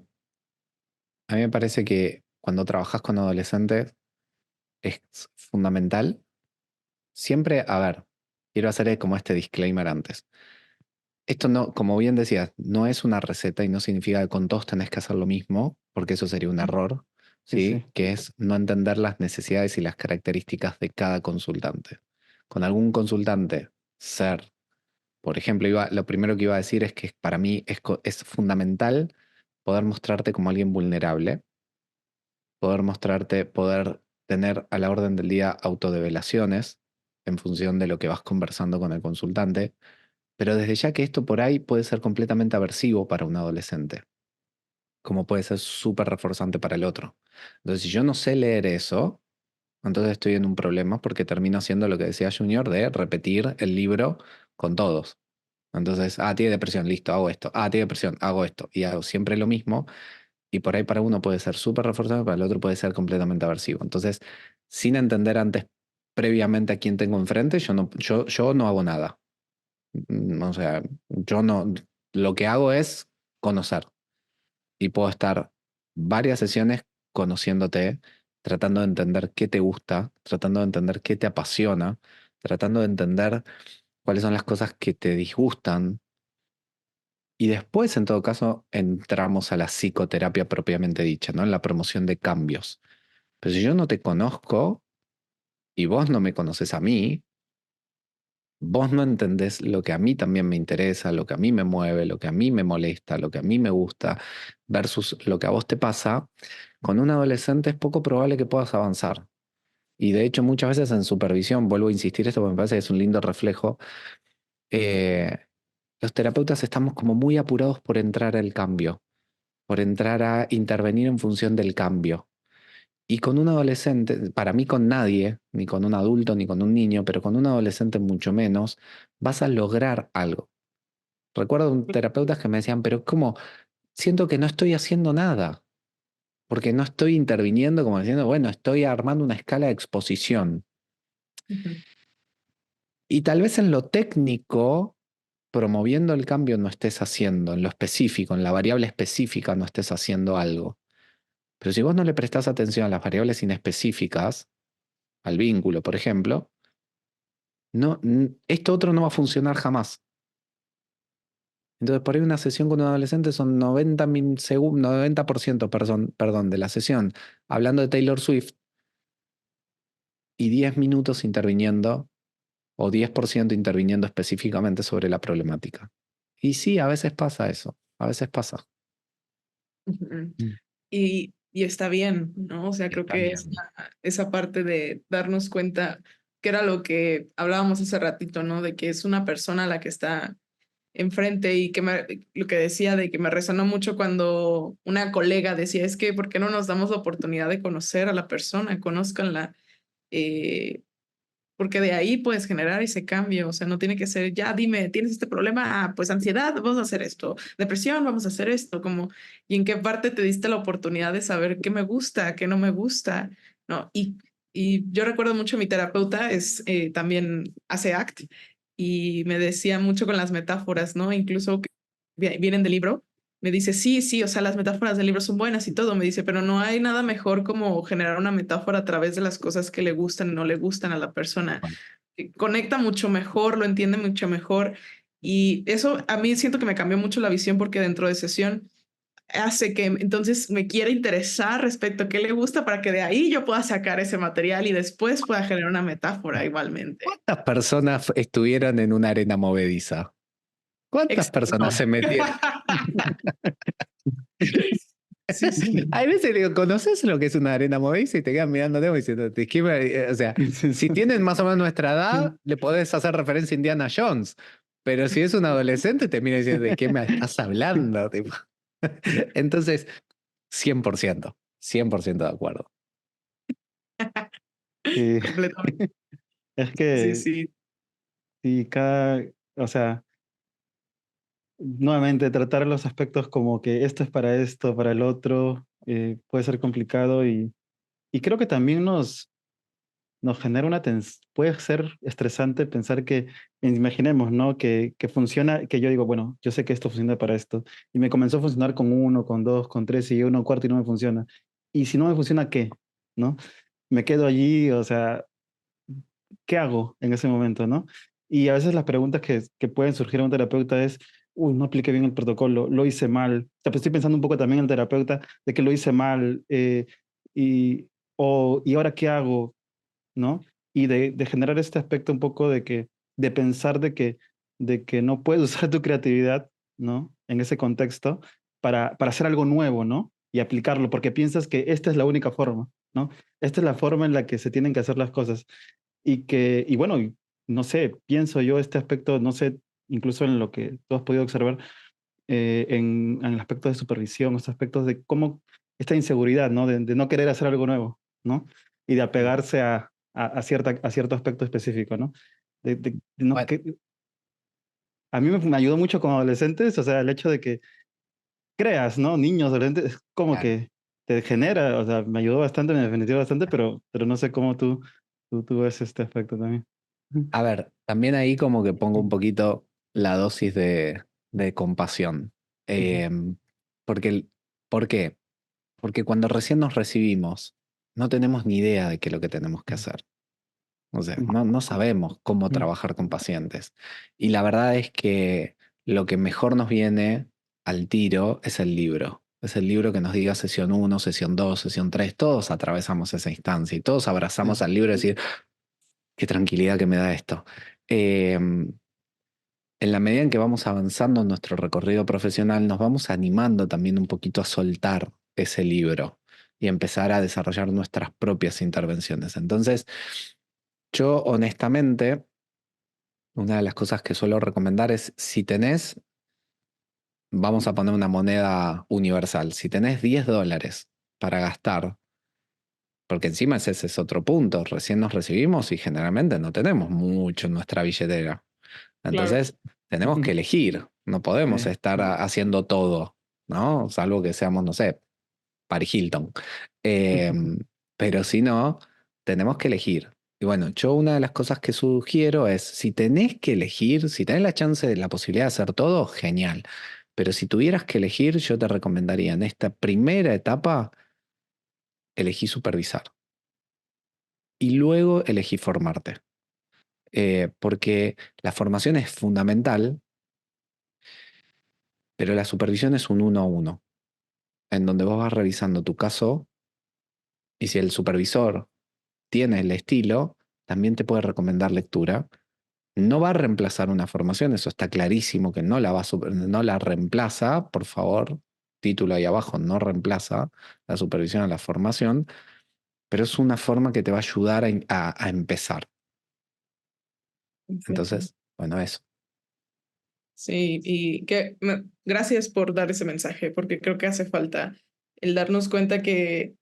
S5: a mí me parece que cuando trabajas con adolescentes es fundamental. Siempre, a ver, quiero hacer como este disclaimer antes. Esto no, como bien decías, no es una receta y no significa que con todos tenés que hacer lo mismo, porque eso sería un error,
S3: Sí,
S5: ¿sí?
S3: sí.
S5: Que es no entender las necesidades y las características de cada consultante. Con algún consultante, ser, por ejemplo, lo primero que iba a decir es que para mí es fundamental poder mostrarte como alguien vulnerable, poder mostrarte, poder tener a la orden del día autodevelaciones en función de lo que vas conversando con el consultante, pero desde ya que esto por ahí puede ser completamente aversivo para un adolescente, como puede ser súper reforzante para el otro. Entonces, si yo no sé leer eso, entonces estoy en un problema porque termino haciendo lo que decía Junior de repetir el libro con todos. Entonces, tiene depresión, listo, hago esto. Tiene depresión, hago esto. Y hago siempre lo mismo. Y por ahí para uno puede ser súper reforzante, para el otro puede ser completamente aversivo. Entonces, sin entender antes previamente a quién tengo enfrente, yo no hago nada. O sea, yo no, lo que hago es conocer y puedo estar varias sesiones conociéndote tratando de entender qué te gusta, tratando de entender qué te apasiona, tratando de entender cuáles son las cosas que te disgustan. Y después, en todo caso, entramos a la psicoterapia propiamente dicha, ¿no? En la promoción de cambios. Pero si yo no te conozco y vos no me conoces a mí, vos no entendés lo que a mí también me interesa, lo que a mí me mueve, lo que a mí me molesta, lo que a mí me gusta, versus lo que a vos te pasa, con un adolescente es poco probable que puedas avanzar. Y de hecho, muchas veces en supervisión, vuelvo a insistir esto porque me parece que es un lindo reflejo, eh, los terapeutas estamos como muy apurados por entrar al cambio, por entrar a intervenir en función del cambio. Y con un adolescente, para mí con nadie, ni con un adulto, ni con un niño, pero con un adolescente mucho menos, vas a lograr algo. Recuerdo un terapeutas que me decían, pero ¿cómo? Siento que no estoy haciendo nada, porque no estoy interviniendo, como diciendo, bueno, estoy armando una escala de exposición.
S4: Ujú.
S5: Y tal vez en lo técnico, promoviendo el cambio no estés haciendo, en lo específico, en la variable específica no estés haciendo algo. Pero si vos no le prestás atención a las variables inespecíficas, al vínculo, por ejemplo, no, esto otro no va a funcionar jamás. Entonces, por ahí una sesión con un adolescente son 90%, perdón, de la sesión hablando de Taylor Swift y 10 minutos interviniendo o 10% interviniendo específicamente sobre la problemática. Y sí, a veces pasa eso, a veces pasa.
S4: Ujú.
S5: Mm.
S4: Y está bien, ¿no? O sea, creo
S5: Está
S4: que
S5: bien.
S4: esa parte de darnos cuenta que era lo que hablábamos hace ratito, ¿no? De que es una persona la que está enfrente y lo que decía de que me resonó mucho cuando una colega decía, es que ¿por qué no nos damos la oportunidad de conocer a la persona? Conózcanla, eh, porque de ahí puedes generar ese cambio, o sea, no tiene que ser, ya dime, ¿tienes este problema? Ah, pues ansiedad, vamos a hacer esto, depresión, vamos a hacer esto, como, ¿y en qué parte te diste la oportunidad de saber qué me gusta, qué no me gusta? ¿No? Y yo recuerdo mucho mi terapeuta, también hace ACT, y me decía mucho con las metáforas, ¿no? Incluso que vienen del libro. Me dice, sí, sí, o sea, las metáforas del libro son buenas y todo, me dice, pero no hay nada mejor como generar una metáfora a través de las cosas que le gustan y no le gustan a la persona.
S5: Bueno,
S4: Conecta mucho mejor, lo entiende mucho mejor. Y eso a mí siento que me cambió mucho la visión porque dentro de sesión hace que entonces me quiera interesar respecto a qué le gusta para que de ahí yo pueda sacar ese material y después pueda generar una metáfora igualmente.
S5: ¿cuántas personas estuvieron en una arena movediza? ¿Cuántas personas
S4: Exacto.
S5: se metieron?
S4: Sí, sí.
S5: Hay veces que digo, ¿conoces lo que es una arena movediza? Y te quedan mirando diciendo, o sea,
S3: Sí,
S5: si
S3: sí.
S5: tienen más o menos nuestra edad, le podés hacer referencia a Indiana Jones. Pero si es un adolescente, te mira diciendo, ¿de qué me estás hablando? Tipo. Entonces, 100%, 100% de acuerdo.
S3: Sí,
S4: Completamente.
S3: es
S4: Sí,
S3: que
S4: sí.
S3: sí, o sea, nuevamente tratar los aspectos como que esto es para esto, para el otro, puede ser complicado y creo que también nos genera puede ser estresante pensar que, imaginemos, ¿no? Que funciona, que yo digo, bueno, yo sé que esto funciona para esto, y me comenzó a funcionar con uno, con dos, con tres, y yo uno cuarto y no me funciona. Y si no me funciona, ¿qué? ¿No? Me quedo allí, o sea, ¿qué hago en ese momento, no? Y a veces las preguntas que pueden surgir a un terapeuta es, uy, no apliqué bien el protocolo, lo hice mal. O sea, pues estoy pensando un poco también en el terapeuta de que lo hice mal, y, ¿y ahora qué hago? ¿No? Y de generar este aspecto un poco de pensar de que no puedes usar tu creatividad, ¿no? En ese contexto para hacer algo nuevo, ¿no? Y aplicarlo, porque piensas que esta es la única forma, ¿no? Esta es la forma en la que se tienen que hacer las cosas. Y bueno, no sé, pienso yo este aspecto, no sé, incluso en lo que tú has podido observar, en el aspecto de supervisión, estos aspectos de cómo esta inseguridad, ¿no? De no querer hacer algo nuevo, ¿no? Y de apegarse a cierto aspecto específico, ¿no? De no
S5: Bueno,
S3: que, a mí me ayudó mucho con adolescentes, o sea, el hecho de que creas, ¿no? Niños, adolescentes, es como
S5: claro.
S3: que te genera, o sea, me ayudó bastante, me definió bastante, pero no sé cómo tú ves este aspecto también. Ujú.
S5: A ver, también ahí como que pongo un poquito la dosis de compasión.
S3: Ujú.
S5: Porque, ¿por qué? Porque cuando recién nos recibimos no tenemos ni idea de qué es lo que tenemos que hacer. O sea, no sabemos cómo trabajar con pacientes. Y la verdad es que lo que mejor nos viene al tiro es el libro. Es el libro que nos diga sesión 1, sesión 2, sesión 3. Todos atravesamos esa instancia y todos abrazamos al libro y decir, qué tranquilidad que me da esto. En la medida en que vamos avanzando en nuestro recorrido profesional, nos vamos animando también un poquito a soltar ese libro y empezar a desarrollar nuestras propias intervenciones. Entonces, yo honestamente, una de las cosas que suelo recomendar es, si tenés, vamos a poner una moneda universal, si tenés $10 para gastar, porque encima ese es otro punto, recién nos recibimos y generalmente no tenemos mucho en nuestra billetera.
S4: Claro.
S5: Entonces, tenemos que elegir, no podemos
S3: Sí.
S5: estar haciendo todo, ¿no? Salvo que seamos, no sé, Paris Hilton. Pero si no, tenemos que elegir. Y bueno, yo una de las cosas que sugiero es, si tenés que elegir, si tenés la chance de la posibilidad de hacer todo, genial. Pero si tuvieras que elegir, yo te recomendaría en esta primera etapa, elegí supervisar. Y luego elegí formarte. Porque la formación es fundamental, pero la supervisión es un 1 a 1, en donde vos vas revisando tu caso y si el supervisor tiene el estilo, también te puede recomendar lectura. No va a reemplazar una formación, eso está clarísimo que no la reemplaza, por favor, título ahí abajo, no reemplaza la supervisión a la formación, pero es una forma que te va a ayudar a empezar.
S4: Perfecto.
S5: Entonces, bueno, eso.
S4: Sí, y gracias por dar ese mensaje, porque creo que hace falta el darnos cuenta que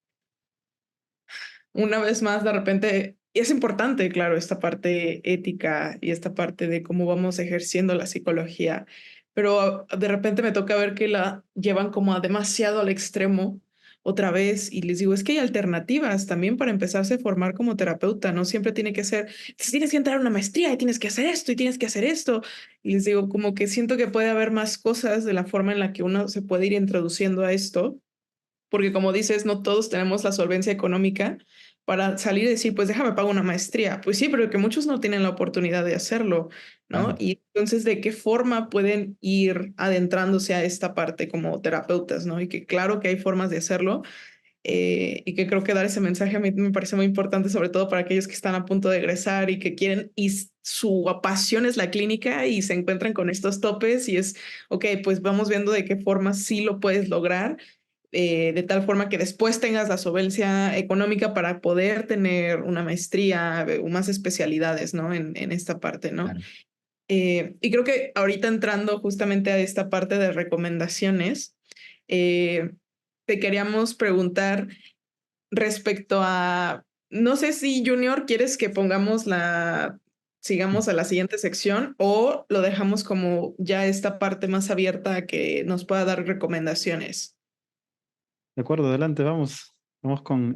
S4: una vez más, de repente, es importante, claro, esta parte ética y esta parte de cómo vamos ejerciendo la psicología, pero de repente me toca ver que la llevan como a demasiado al extremo otra vez y les digo, es que hay alternativas también para empezarse a formar como terapeuta, no siempre tiene que ser, tienes que entrar a una maestría y tienes que hacer esto y tienes que hacer esto. Y les digo, como que siento que puede haber más cosas de la forma en la que uno se puede ir introduciendo a esto porque como dices, no todos tenemos la solvencia económica para salir y decir, pues déjame pagar una maestría. Pues sí, pero que muchos no tienen la oportunidad de hacerlo, ¿no?
S5: Claro.
S4: Y entonces, ¿de qué forma pueden ir adentrándose a esta parte como terapeutas, ¿no? Y que claro que hay formas de hacerlo y que creo que dar ese mensaje a mí me parece muy importante, sobre todo para aquellos que están a punto de egresar y que quieren, y su pasión es la clínica y se encuentran con estos topes y es, ok, pues vamos viendo de qué forma sí lo puedes lograr de tal forma que después tengas la solvencia económica para poder tener una maestría o más especialidades, ¿no? En esta parte, ¿no?
S5: Claro.
S4: Y creo que ahorita entrando justamente a esta parte de recomendaciones, eh, te queríamos preguntar respecto a, no sé si Junior quieres que sigamos a la siguiente sección o lo dejamos como ya esta parte más abierta a que nos pueda dar recomendaciones.
S3: De acuerdo, adelante, vamos. Vamos con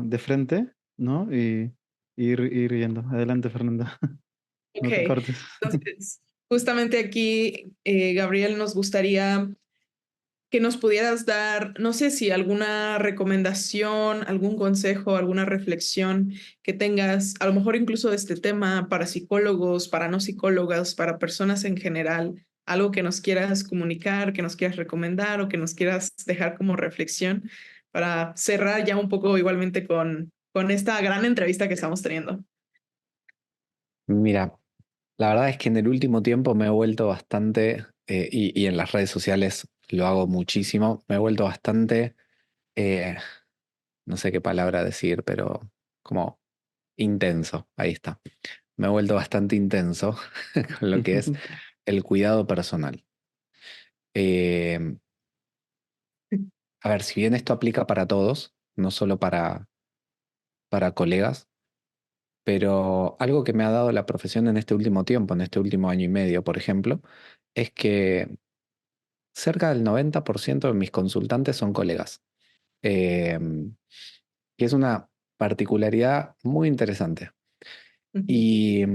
S3: de frente, ¿no? Y ir yendo. Adelante, Fernanda.
S4: Ok,
S3: No te cortes.
S4: entonces, justamente aquí, Gabriel, nos gustaría que nos pudieras dar, no sé si alguna recomendación, algún consejo, alguna reflexión que tengas, a lo mejor incluso de este tema para psicólogos, para no psicólogas, para personas en general, algo que nos quieras comunicar, que nos quieras recomendar o que nos quieras dejar como reflexión para cerrar ya un poco igualmente con esta gran entrevista que estamos teniendo.
S5: Mira, la verdad es que en el último tiempo me he vuelto bastante, y en las redes sociales lo hago muchísimo, me he vuelto bastante, eh, no sé qué palabra decir, pero como intenso, ahí está. Me he vuelto bastante intenso con lo que es el cuidado personal. Eh, a ver, si bien esto aplica para todos, no solo para colegas, pero algo que me ha dado la profesión en este último tiempo, en este último año y medio, por ejemplo, es que cerca del 90% de mis consultantes son colegas. Eh, y es una particularidad muy interesante.
S4: Ujú.
S5: Y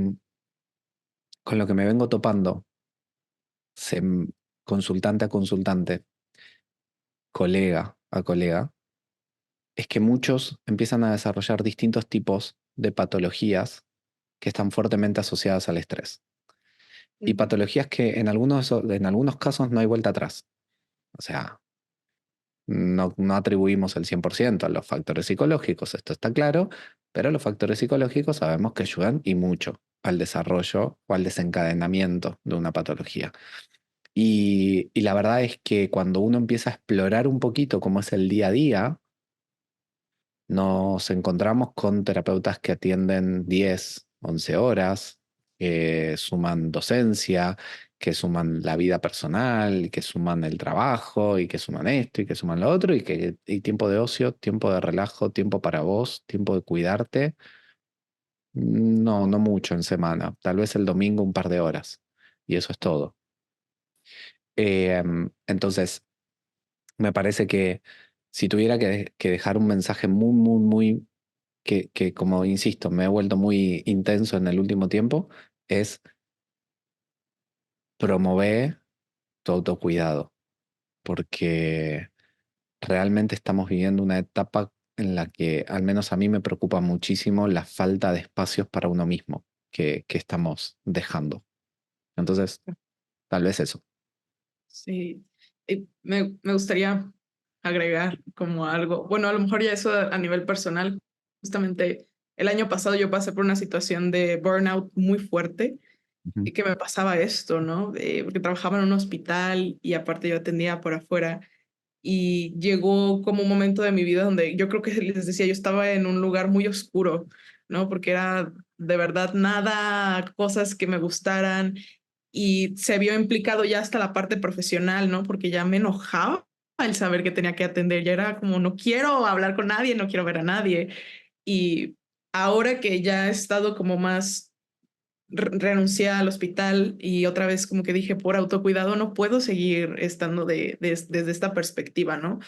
S5: con lo que me vengo topando, consultante a consultante, colega a colega, es que muchos empiezan a desarrollar distintos tipos de patologías que están fuertemente asociadas al estrés. Y
S4: Ujú.
S5: patologías que en algunos casos no hay vuelta atrás. O sea, no atribuimos el 100% a los factores psicológicos, esto está claro, pero los factores psicológicos sabemos que ayudan y mucho al desarrollo o al desencadenamiento de una patología. Y la verdad es que cuando uno empieza a explorar un poquito cómo es el día a día, nos encontramos con terapeutas que atienden 10, 11 horas, que suman docencia, que suman la vida personal, que suman el trabajo, y que suman esto, y que suman lo otro, y tiempo de ocio, tiempo de relajo, tiempo para vos, tiempo de cuidarte. No mucho en semana, tal vez el domingo un par de horas, y eso es todo. Entonces, me parece que si tuviera que dejar un mensaje muy que, como insisto, me he vuelto muy intenso en el último tiempo, es promover tu autocuidado, porque realmente estamos viviendo una etapa en la que al menos a mí me preocupa muchísimo la falta de espacios para uno mismo que estamos dejando. Entonces, tal vez eso.
S4: Sí, y me gustaría agregar como algo, bueno, a lo mejor ya eso a nivel personal, justamente el año pasado yo pasé por una situación de burnout muy fuerte
S5: Ujú,
S4: y que me pasaba esto, ¿no? Porque trabajaba en un hospital y aparte yo atendía por afuera y llegó como un momento de mi vida donde yo creo que les decía, yo estaba en un lugar muy oscuro, ¿no? Porque era de verdad nada, cosas que me gustaran y se vio implicado ya hasta la parte profesional, ¿no? Porque ya me enojaba el saber que tenía que atender, ya era como, no quiero hablar con nadie, no quiero ver a nadie. Y ahora que ya he estado como más, renuncié al hospital y otra vez como que dije, por autocuidado no puedo seguir estando desde esta perspectiva, ¿no?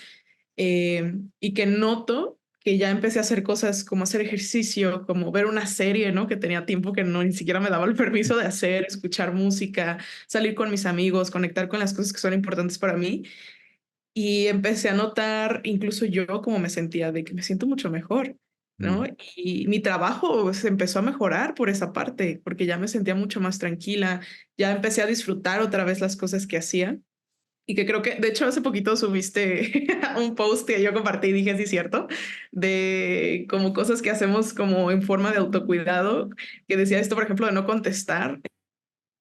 S4: Y que noto que ya empecé a hacer cosas como hacer ejercicio, como ver una serie, ¿no? Que tenía tiempo que no ni siquiera me daba el permiso de hacer, escuchar música, salir con mis amigos, conectar con las cosas que son importantes para mí. Y empecé a notar incluso yo cómo me sentía, de que me siento mucho mejor, ¿no?
S5: mm,
S4: Y mi trabajo se empezó a mejorar por esa parte, porque ya me sentía mucho más tranquila, ya empecé a disfrutar otra vez las cosas que hacía. Y que creo que, de hecho, hace poquito subiste un post que yo compartí y dije, sí, cierto, de como cosas que hacemos como en forma de autocuidado, que decía esto, por ejemplo, de no contestar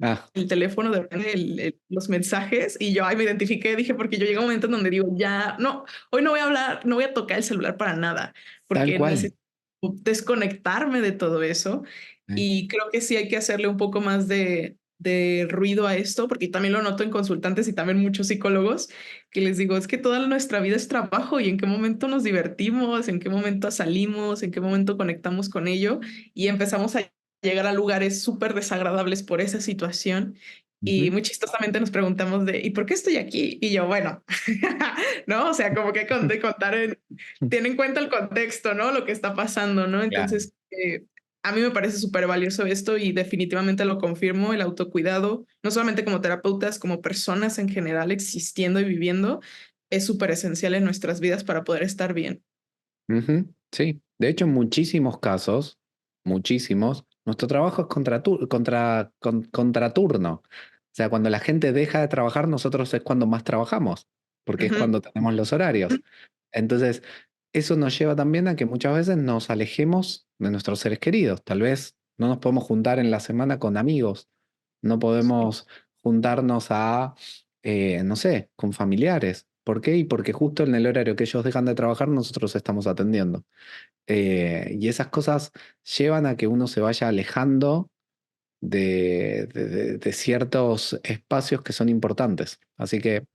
S5: Ah,
S4: el teléfono, de los mensajes, y yo ahí me identifiqué, dije, porque yo llego a un momento en donde digo, ya, no, hoy no voy a hablar, no voy a tocar el celular para nada,
S5: tal
S4: porque
S5: cual.
S4: necesito desconectarme de todo eso.
S5: eh.
S4: Y creo que sí hay que hacerle un poco más de ruido a esto, porque también lo noto en consultantes y también muchos psicólogos, que les digo, es que toda nuestra vida es trabajo y en qué momento nos divertimos, en qué momento salimos, en qué momento conectamos con ello y empezamos a llegar a lugares súper desagradables por esa situación. Y
S5: Ujú.
S4: muy chistosamente nos preguntamos de, ¿y por qué estoy aquí? Y yo, bueno, ¿no? O sea, como que de contar, tiene en cuenta el contexto, ¿no? Lo que está pasando, ¿no?
S5: Claro.
S4: Entonces, a mí me parece súper valioso esto y definitivamente lo confirmo, el autocuidado, no solamente como terapeutas, como personas en general existiendo y viviendo, es súper esencial en nuestras vidas para poder estar bien.
S5: Ujú, sí, de hecho, en muchísimos casos, muchísimos, nuestro trabajo es contraturno. O sea, cuando la gente deja de trabajar, nosotros es cuando más trabajamos, porque es
S4: Ujú,
S5: cuando tenemos los horarios. Entonces, eso nos lleva también a que muchas veces nos alejemos de nuestros seres queridos. Tal vez no nos podemos juntar en la semana con amigos, no podemos juntarnos no sé, con familiares. ¿Por qué? Y porque justo en el horario que ellos dejan de trabajar, nosotros estamos atendiendo. Y esas cosas llevan a que uno se vaya alejando de ciertos espacios que son importantes. Así que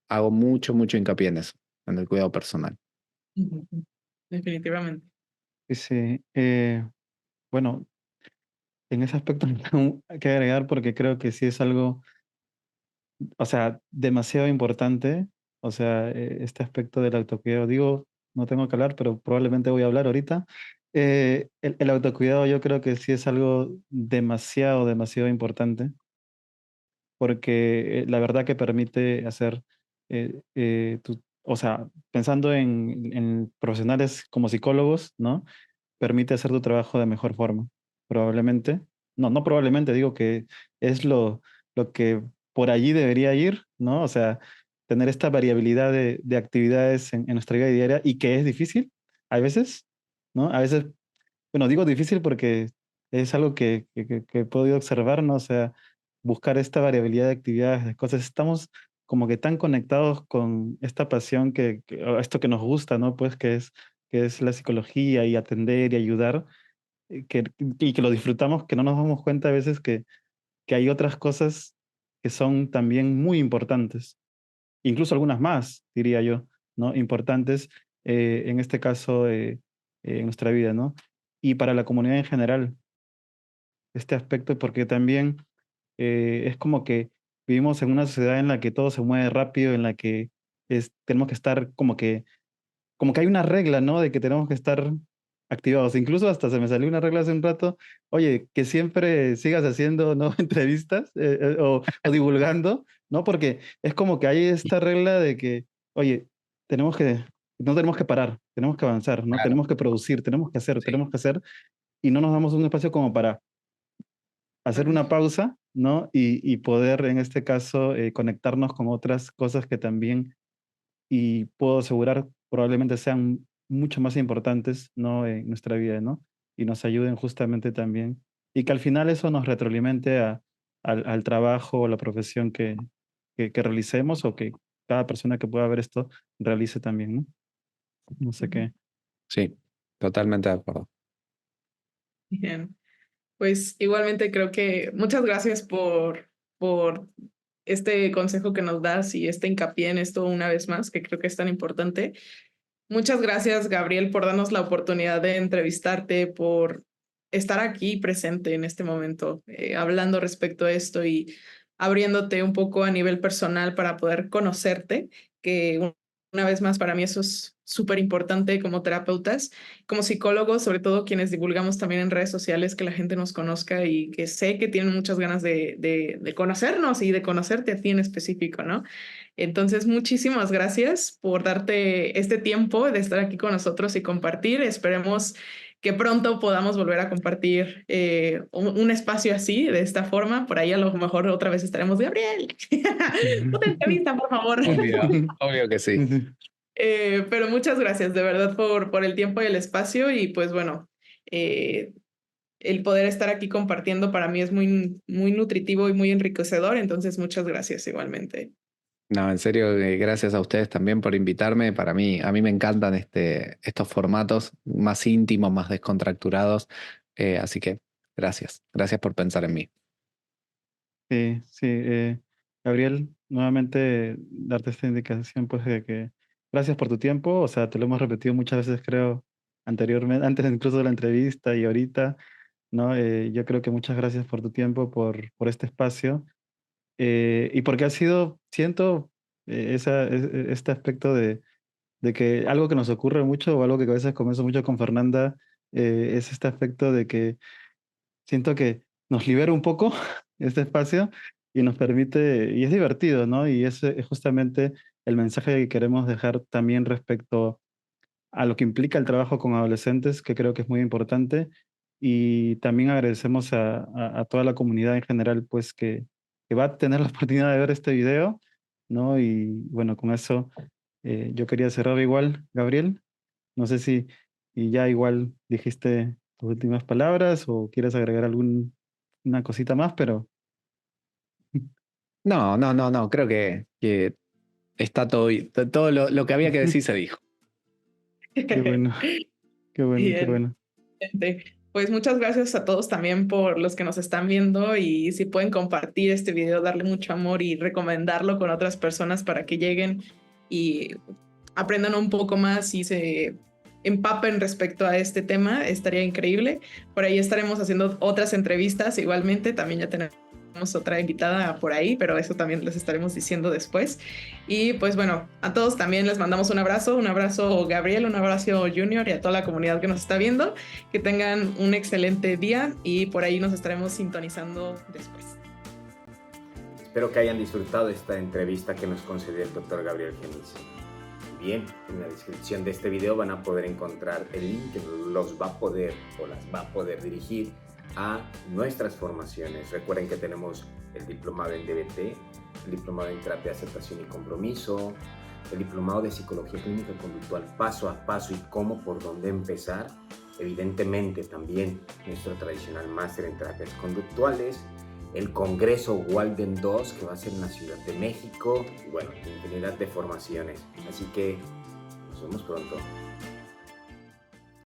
S5: hago mucho hincapié en eso, en el cuidado personal.
S4: ujú, definitivamente.
S3: Sí, sí. Bueno, en ese aspecto no tengo que agregar porque creo que sí es algo, o sea, demasiado importante. O sea, este aspecto del autocuidado. Digo, no tengo que hablar, pero probablemente voy a hablar ahorita. El autocuidado yo creo que sí es algo demasiado importante porque la verdad que permite hacer o sea, pensando en profesionales como psicólogos, ¿no? Permite hacer tu trabajo de mejor forma, probablemente. No, no probablemente, digo que es lo que por allí debería ir, ¿no? O sea, tener esta variabilidad de actividades en nuestra vida diaria y que es difícil a veces, ¿no? A veces, bueno, digo difícil porque es algo que he podido observar, ¿no? O sea, buscar esta variabilidad de actividades, de cosas. Estamos como que tan conectados con esta pasión o esto que nos gusta, ¿no? Pues que es la psicología y atender y ayudar, y que lo disfrutamos, que no nos damos cuenta a veces que hay otras cosas que son también muy importantes, incluso algunas más, diría yo, ¿no? Importantes, en este caso, en nuestra vida, ¿no? Y para la comunidad en general, este aspecto, porque también es como que vivimos en una sociedad en la que todo se mueve rápido, en la que tenemos que estar como que hay una regla, ¿no? De que tenemos que estar activados. Incluso hasta se me salió una regla hace un rato, oye, que siempre sigas haciendo, ¿no? Entrevistas, o divulgando, ¿no? Porque es como que hay esta regla de que, oye, no tenemos que parar, tenemos que avanzar, ¿no?
S5: Claro,
S3: Tenemos que producir,
S5: sí.
S3: tenemos que hacer, y no nos damos un espacio como para hacer una pausa, ¿no? Y poder, en este caso, conectarnos con otras cosas que también, y puedo asegurar, probablemente sean mucho más importantes, ¿no? En nuestra vida, ¿no? Y nos ayuden justamente también. Y que al final eso nos retroalimente al trabajo o la profesión que realicemos, o que cada persona que pueda ver esto realice también, ¿no? No sé qué.
S5: Sí, totalmente de acuerdo.
S4: Bien. Pues igualmente creo que muchas gracias por este consejo que nos das y este hincapié en esto una vez más, que creo que es tan importante. Muchas gracias, Gabriel, por darnos la oportunidad de entrevistarte, por estar aquí presente en este momento, hablando respecto a esto y abriéndote un poco a nivel personal para poder conocerte, que una vez más para mí eso es súper importante como terapeutas, como psicólogos, sobre todo quienes divulgamos también en redes sociales, que la gente nos conozca y que sé que tienen muchas ganas de conocernos y de conocerte a ti en específico, ¿no? Entonces, muchísimas gracias por darte este tiempo de estar aquí con nosotros y compartir. Esperemos que pronto podamos volver a compartir un espacio así, de esta forma. Por ahí a lo mejor otra vez estaremos, Gabriel, no te entrevista, por favor.
S5: Obvio, obvio que sí.
S4: Pero muchas gracias de verdad por el tiempo y el espacio y pues bueno, el poder estar aquí compartiendo para mí es muy, muy nutritivo y muy enriquecedor. Entonces, muchas gracias igualmente.
S5: No, en serio, gracias a ustedes también por invitarme. A mí me encantan estos formatos más íntimos, más descontracturados. Así que gracias. Gracias por pensar en mí.
S3: Sí, sí. Gabriel, nuevamente darte esta indicación, pues, de que gracias por tu tiempo. O sea, te lo hemos repetido muchas veces, creo, anteriormente, antes incluso de la entrevista y ahorita, ¿no? Yo creo que muchas gracias por tu tiempo, por este espacio, y porque ha sido, siento, este aspecto de que algo que nos ocurre mucho, o algo que a veces converso mucho con Fernanda, es este aspecto de que siento que nos libera un poco este espacio y nos permite, y es divertido, ¿no? Y ese es justamente el mensaje que queremos dejar también respecto a lo que implica el trabajo con adolescentes, que creo que es muy importante. Y también agradecemos a toda la comunidad en general, pues que va a tener la oportunidad de ver este video, ¿no? Y bueno, con eso yo quería cerrar igual, Gabriel. No sé si y ya igual dijiste tus últimas palabras o quieres agregar alguna cosita más, pero
S5: No. Creo que está todo lo que había que decir se dijo.
S3: qué bueno, qué bueno, qué
S4: Bien.
S3: bueno.
S4: Pues muchas gracias a todos también por los que nos están viendo y si pueden compartir este video, darle mucho amor y recomendarlo con otras personas para que lleguen y aprendan un poco más y se empapen respecto a este tema, estaría increíble. Por ahí estaremos haciendo otras entrevistas igualmente, también ya tenemos otra invitada por ahí, pero eso también les estaremos diciendo después. Y pues bueno, a todos también les mandamos un abrazo Gabriel, un abrazo Junior y a toda la comunidad que nos está viendo. Que tengan un excelente día y por ahí nos estaremos sintonizando después.
S2: Espero que hayan disfrutado esta entrevista que nos concedió el doctor Gabriel Genis. Bien, en la descripción de este video van a poder encontrar el link que los va a poder o las va a poder dirigir a nuestras formaciones. Recuerden que tenemos el diplomado en DBT, el diplomado en terapia de aceptación y compromiso, el diplomado de psicología clínica conductual paso a paso y cómo por dónde empezar. Evidentemente también nuestro tradicional máster en terapias conductuales, el Congreso Walden 2 que va a ser en la Ciudad de México y bueno, infinidad de formaciones. Así que nos vemos pronto.